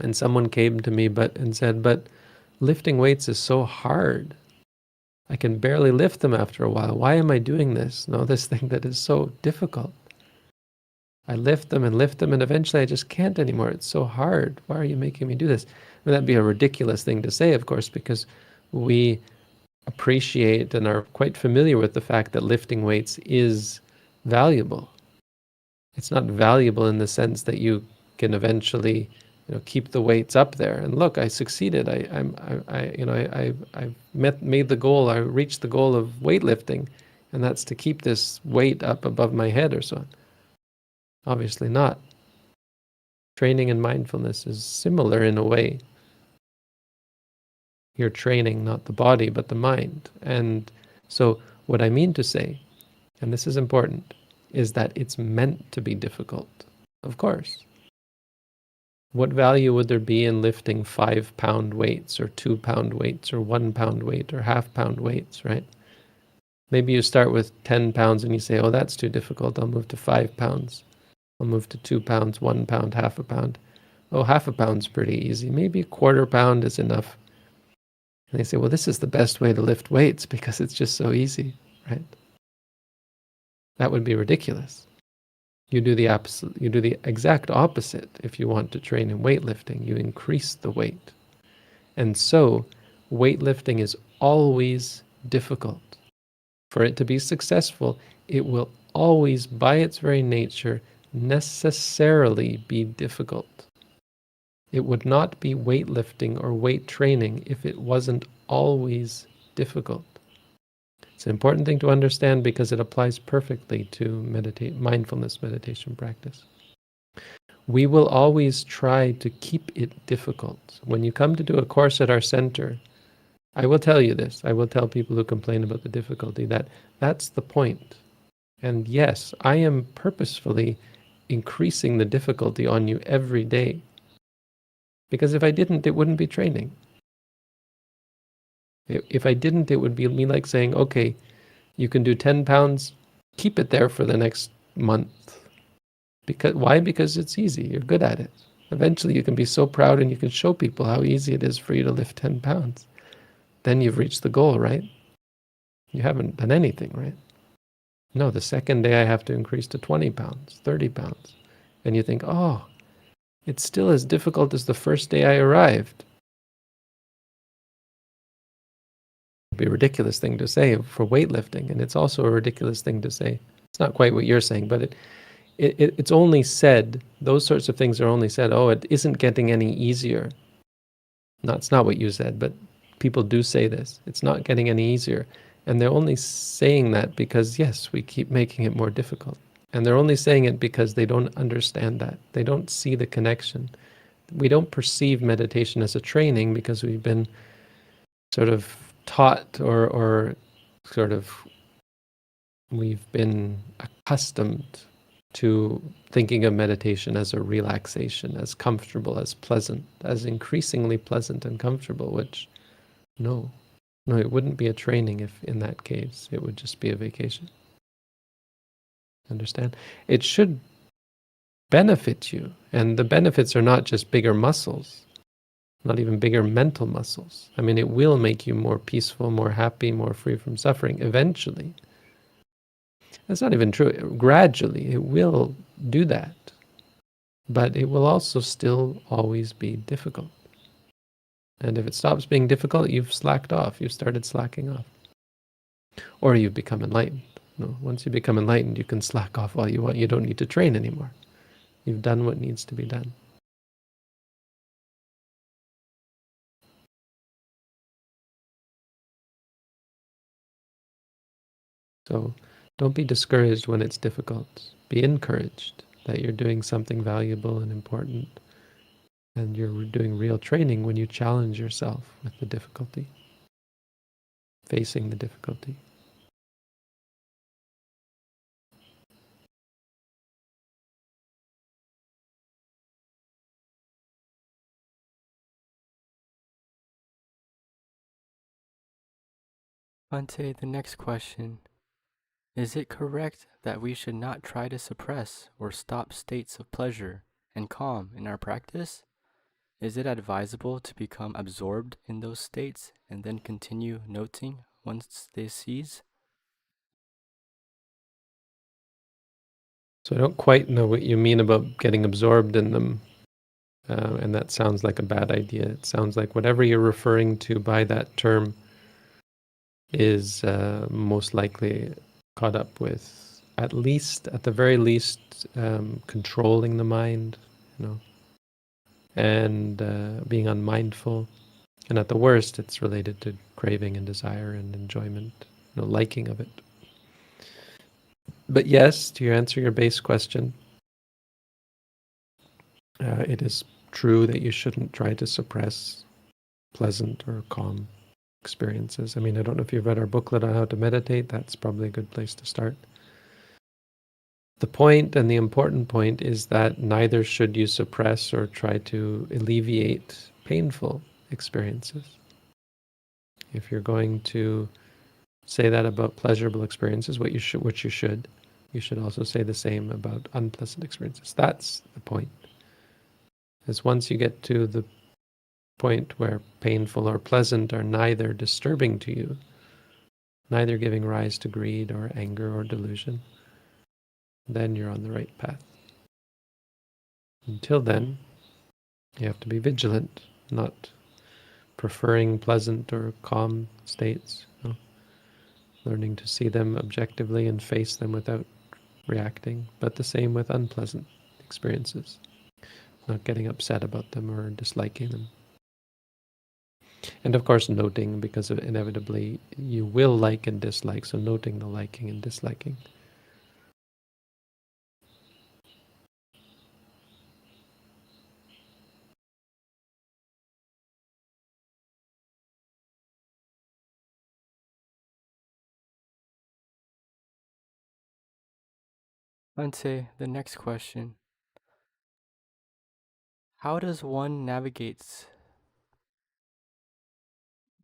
and someone came to me and said, but lifting weights is so hard. I can barely lift them after a while. Why am I doing this? No, this thing that is so difficult. I lift them, and eventually I just can't anymore. It's so hard. Why are you making me do this? I mean, that'd be a ridiculous thing to say, of course, because we appreciate and are quite familiar with the fact that lifting weights is valuable. It's not valuable in the sense that you can eventually, keep the weights up there. And look, I succeeded. I made the goal. I reached the goal of weightlifting, and that's to keep this weight up above my head or so on. Obviously not. Training in mindfulness is similar in a way. You're training not the body, but the mind. And so what I mean to say, and this is important, is that it's meant to be difficult, of course. What value would there be in lifting 5-pound weights or 2-pound weights or 1-pound weight or half-pound weights, right? Maybe you start with 10 pounds and you say, oh, that's too difficult. I'll move to 5 pounds. I'll move to 2 pounds, 1 pound, half a pound. Oh, half a pound's pretty easy. Maybe a quarter pound is enough. And they say, well, this is the best way to lift weights because it's just so easy, right? That would be ridiculous. You do the exact opposite if you want to train in weightlifting. You increase the weight. And so, weightlifting is always difficult. For it to be successful, it will always, by its very nature, necessarily be difficult. It would not be weightlifting or weight training if it wasn't always difficult. It's an important thing to understand because it applies perfectly to mindfulness meditation practice. We will always try to keep it difficult. When you come to do a course at our center, I will tell you this. I will tell people who complain about the difficulty that that's the point. And yes, I am purposefully increasing the difficulty on you every day. Because if I didn't, it wouldn't be training. If I didn't, it would be me like saying, okay, you can do 10 pounds, keep it there for the next month. Why? Because it's easy. You're good at it. Eventually you can be so proud and you can show people how easy it is for you to lift 10 pounds. Then you've reached the goal, right? You haven't done anything, right? No, the second day I have to increase to 20 pounds, 30 pounds. And you think, oh, it's still as difficult as the first day I arrived. It'd be a ridiculous thing to say for weightlifting, and it's also a ridiculous thing to say. It's not quite what you're saying, but it's only said, those sorts of things are only said, oh, it isn't getting any easier. No, it's not what you said, but people do say this. It's not getting any easier. And they're only saying that because, yes, we keep making it more difficult. And they're only saying it because they don't understand that. They don't see the connection. We don't perceive meditation as a training because we've been sort of taught or sort of we've been accustomed to thinking of meditation as a relaxation, as comfortable, as pleasant, as increasingly pleasant and comfortable, which no, it wouldn't be a training if in that case. It would just be a vacation. Understand? It should benefit you, and the benefits are not just bigger muscles, not even bigger mental muscles. I mean, it will make you more peaceful, more happy, more free from suffering eventually. That's not even true. Gradually, it will do that. But it will also still always be difficult. And if it stops being difficult, you've slacked off. You've started slacking off. Or you've become enlightened. No, once you become enlightened, you can slack off all you want. You don't need to train anymore. You've done what needs to be done. So don't be discouraged when it's difficult. Be encouraged that you're doing something valuable and important. And you're doing real training when you challenge yourself with the difficulty, facing the difficulty. Bhante, the next question. Is it correct that we should not try to suppress or stop states of pleasure and calm in our practice? Is it advisable to become absorbed in those states and then continue noting once they cease? So I don't quite know what you mean about getting absorbed in them. And that sounds like a bad idea. It sounds like whatever you're referring to by that term is most likely caught up with, at the very least, controlling the mind, and being unmindful. And at the worst, it's related to craving and desire and enjoyment, liking of it. But yes, to answer your base question, it is true that you shouldn't try to suppress pleasant or calm experiences. I mean, I don't know if you've read our booklet on how to meditate. That's probably a good place to start. The point, and the important point, is that neither should you suppress or try to alleviate painful experiences. If you're going to say that about pleasurable experiences, you should also say the same about unpleasant experiences. That's the point. Is once you get to the point where painful or pleasant are neither disturbing to you, neither giving rise to greed or anger or delusion, then you're on the right path. Until then, you have to be vigilant, not preferring pleasant or calm states, learning to see them objectively and face them without reacting, but the same with unpleasant experiences, not getting upset about them or disliking them. And of course noting, because inevitably you will like and dislike, so noting the liking and disliking. Bhante, the next question. How does one navigate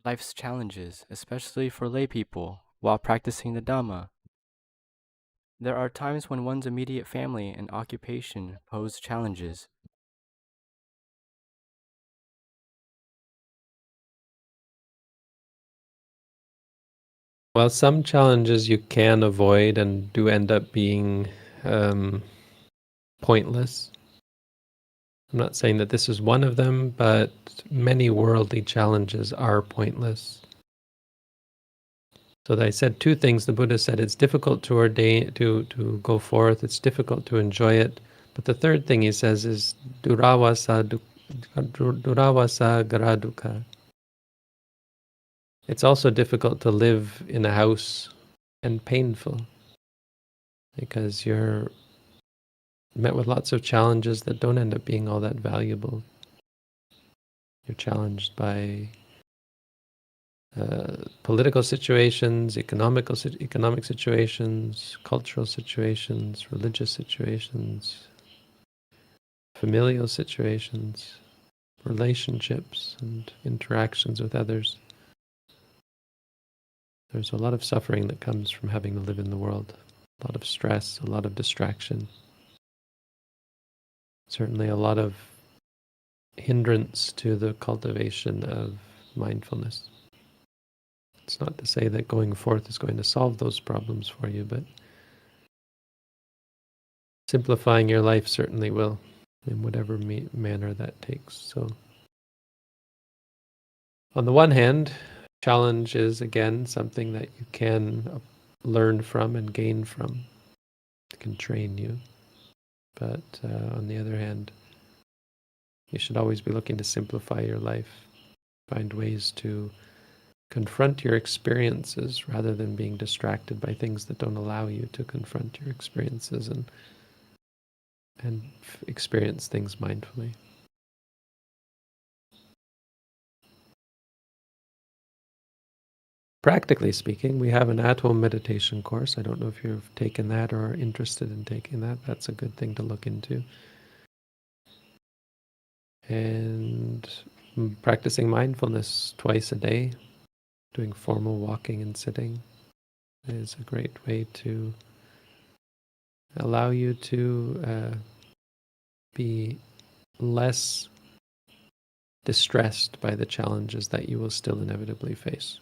life's challenges, especially for lay people, while practicing the Dhamma? There are times when one's immediate family and occupation pose challenges. Well, some challenges you can avoid and do end up being pointless. I'm not saying that this is one of them, but many worldly challenges are pointless. So I said two things. The Buddha said it's difficult to ordain, to go forth. It's difficult to enjoy it. But the third thing he says is duravasa garaduka. It's also difficult to live in a house and painful because you're met with lots of challenges that don't end up being all that valuable. You're challenged by political situations, economic situations, cultural situations, religious situations, familial situations, relationships and interactions with others. There's a lot of suffering that comes from having to live in the world, a lot of stress, a lot of distraction, certainly a lot of hindrance to the cultivation of mindfulness. It's not to say that going forth is going to solve those problems for you, but simplifying your life certainly will, in whatever manner that takes. So, on the one hand, challenge is, again, something that you can learn from and gain from. It can train you. But on the other hand, you should always be looking to simplify your life, find ways to confront your experiences rather than being distracted by things that don't allow you to confront your experiences and experience things mindfully. Practically speaking, we have an at-home meditation course. I don't know if you've taken that or are interested in taking that. That's a good thing to look into. And practicing mindfulness twice a day, doing formal walking and sitting is a great way to allow you to be less distressed by the challenges that you will still inevitably face.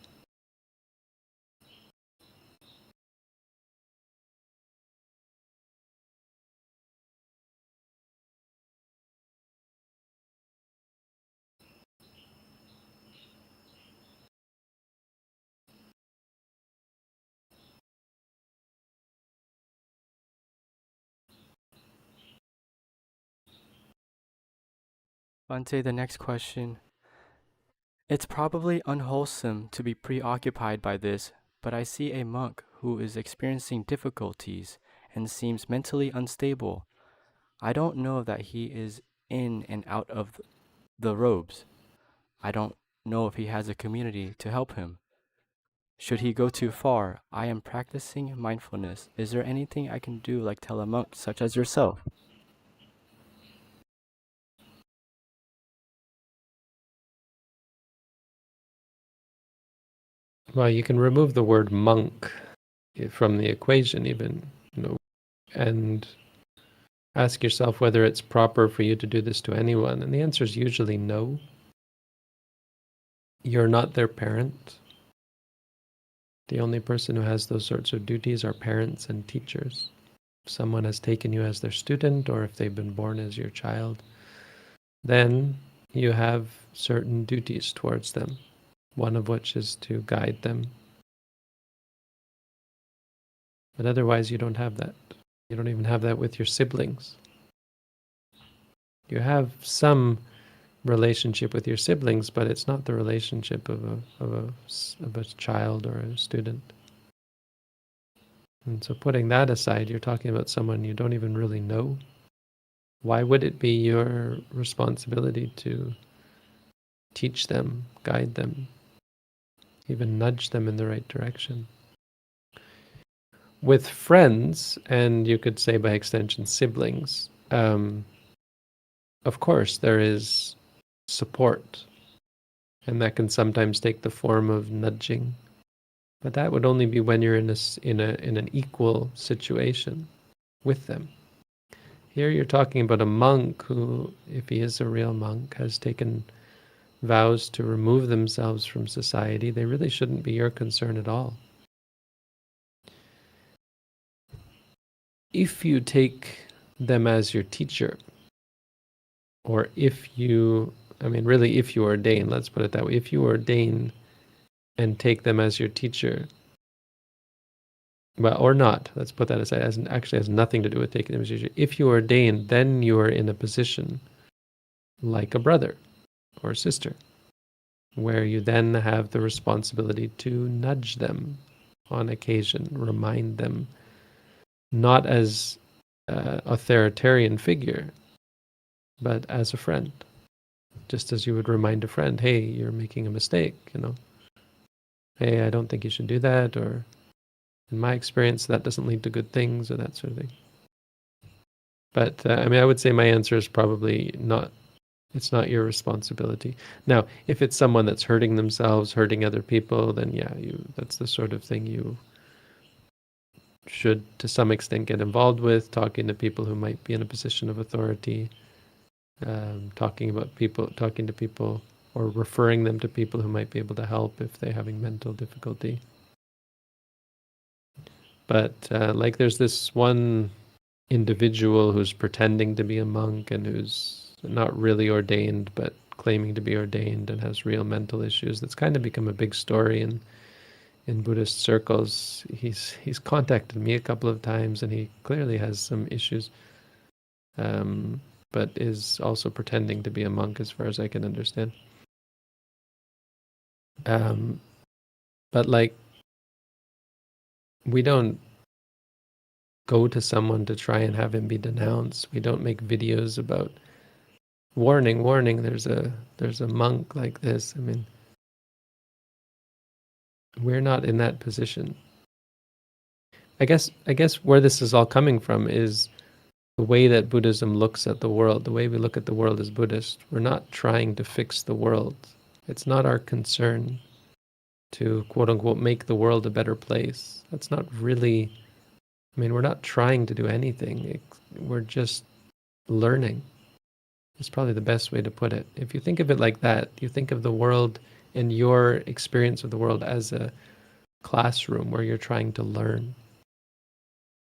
Bhante, the next question. It's probably unwholesome to be preoccupied by this, but I see a monk who is experiencing difficulties and seems mentally unstable. I don't know that he is in and out of the robes. I don't know if he has a community to help him. Should he go too far? I am practicing mindfulness. Is there anything I can do, like tell a monk such as yourself? Well, you can remove the word monk from the equation even, and ask yourself whether it's proper for you to do this to anyone. And the answer is usually no. You're not their parent. The only person who has those sorts of duties are parents and teachers. If someone has taken you as their student, or if they've been born as your child, then you have certain duties towards them, one of which is to guide them. But otherwise, you don't have that. You don't even have that with your siblings. You have some relationship with your siblings, but it's not the relationship of a child or a student. And so putting that aside, you're talking about someone you don't even really know. Why would it be your responsibility to teach them, guide them, even nudge them in the right direction? With friends, and you could say by extension siblings, of course there is support, and that can sometimes take the form of nudging. But that would only be when you're in an equal situation with them. Here you're talking about a monk who, if he is a real monk, has taken vows to remove themselves from society. They really shouldn't be your concern at all. If you take them as your teacher, or if you ordain, let's put it that way, if you ordain and take them as your teacher, well, or not, let's put that aside, actually has nothing to do with taking them as your teacher. If you ordain, then you are in a position like a brother or sister, where you then have the responsibility to nudge them on occasion, remind them, not as an authoritarian figure, but as a friend. Just as you would remind a friend, hey, you're making a mistake, Hey, I don't think you should do that, or in my experience, that doesn't lead to good things, or that sort of thing. But, I would say my answer is probably not. It's not your responsibility. Now, if it's someone that's hurting themselves, hurting other people, then yeah, that's the sort of thing you should, to some extent, get involved with, talking to people who might be in a position of authority, talking to people, or referring them to people who might be able to help if they're having mental difficulty. But there's this one individual who's pretending to be a monk and who's not really ordained, but claiming to be ordained and has real mental issues. That's kind of become a big story in Buddhist circles. He's contacted me a couple of times, and he clearly has some issues, but is also pretending to be a monk, as far as I can understand. But we don't go to someone to try and have him be denounced. We don't make videos about warning, there's a monk like this. We're not in that position. I guess where this is all coming from is the way that Buddhism looks at the world. The way we look at the world as Buddhists, we're not trying to fix the world. It's not our concern to, quote unquote, make the world a better place. That's not really, we're not trying to do anything. We're just learning. It's probably the best way to put it. If you think of it like that, you think of the world and your experience of the world as a classroom where you're trying to learn,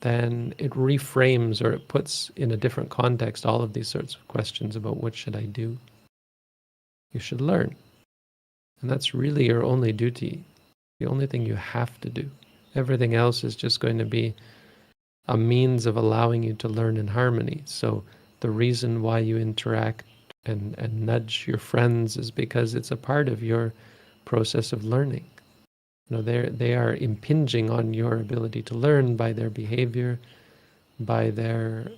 then it reframes, or it puts in a different context all of these sorts of questions about what should I do. You should learn. And that's really your only duty, the only thing you have to do. Everything else is just going to be a means of allowing you to learn in harmony. So the reason why you interact and nudge your friends is because it's a part of your process of learning. They are impinging on your ability to learn by their behavior, by their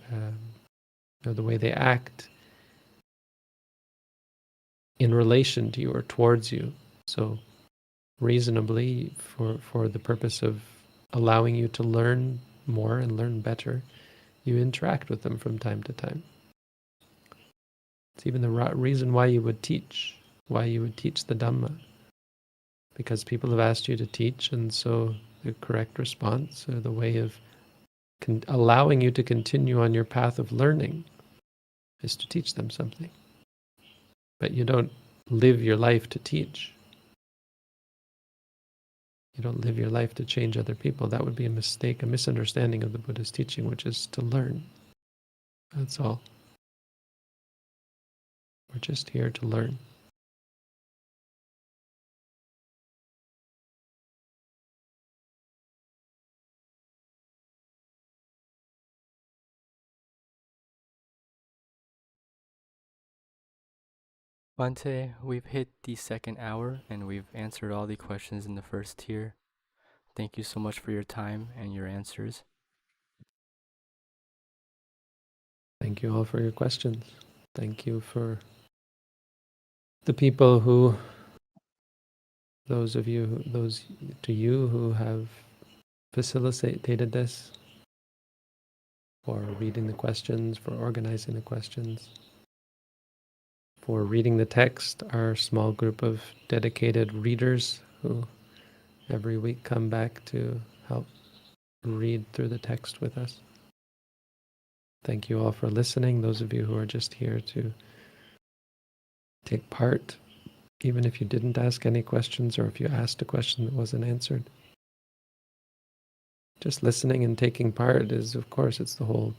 the way they act in relation to you or towards you. So reasonably for the purpose of allowing you to learn more and learn better, you interact with them from time to time. It's even the reason why you would teach the Dhamma, because people have asked you to teach, and so the correct response, or the way of allowing you to continue on your path of learning, is to teach them something. But you don't live your life to teach. You don't live your life to change other people. That would be a mistake, a misunderstanding of the Buddha's teaching, which is to learn. That's all. We're just here to learn. Bhante, we've hit the second hour and we've answered all the questions in the first tier. Thank you so much for your time and your answers. Thank you all for your questions. Thank you for the people who, those to you who have facilitated this, for reading the questions, for organizing the questions, for reading the text, our small group of dedicated readers who every week come back to help read through the text with us. Thank you all for listening, those of you who are just here to take part, even if you didn't ask any questions or if you asked a question that wasn't answered. Just listening and taking part is, of course, it's the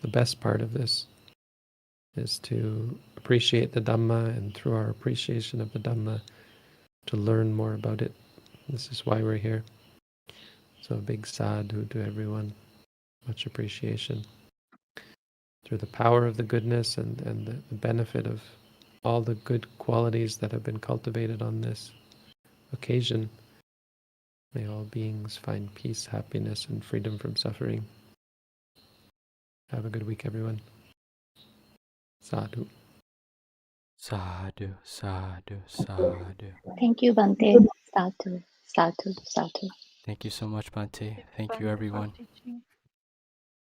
best part of this, is to appreciate the Dhamma, and through our appreciation of the Dhamma, to learn more about it. This is why we're here. So a big sadhu to everyone. Much appreciation. Through the power of the goodness and the benefit of all the good qualities that have been cultivated on this occasion, may all beings find peace, happiness, and freedom from suffering. Have a good week, everyone. Sadhu. Sadhu, sadhu, sadhu. Thank you, Bhante. Sadhu, sadhu, sadhu. Thank you so much, Bhante. Thank you, everyone.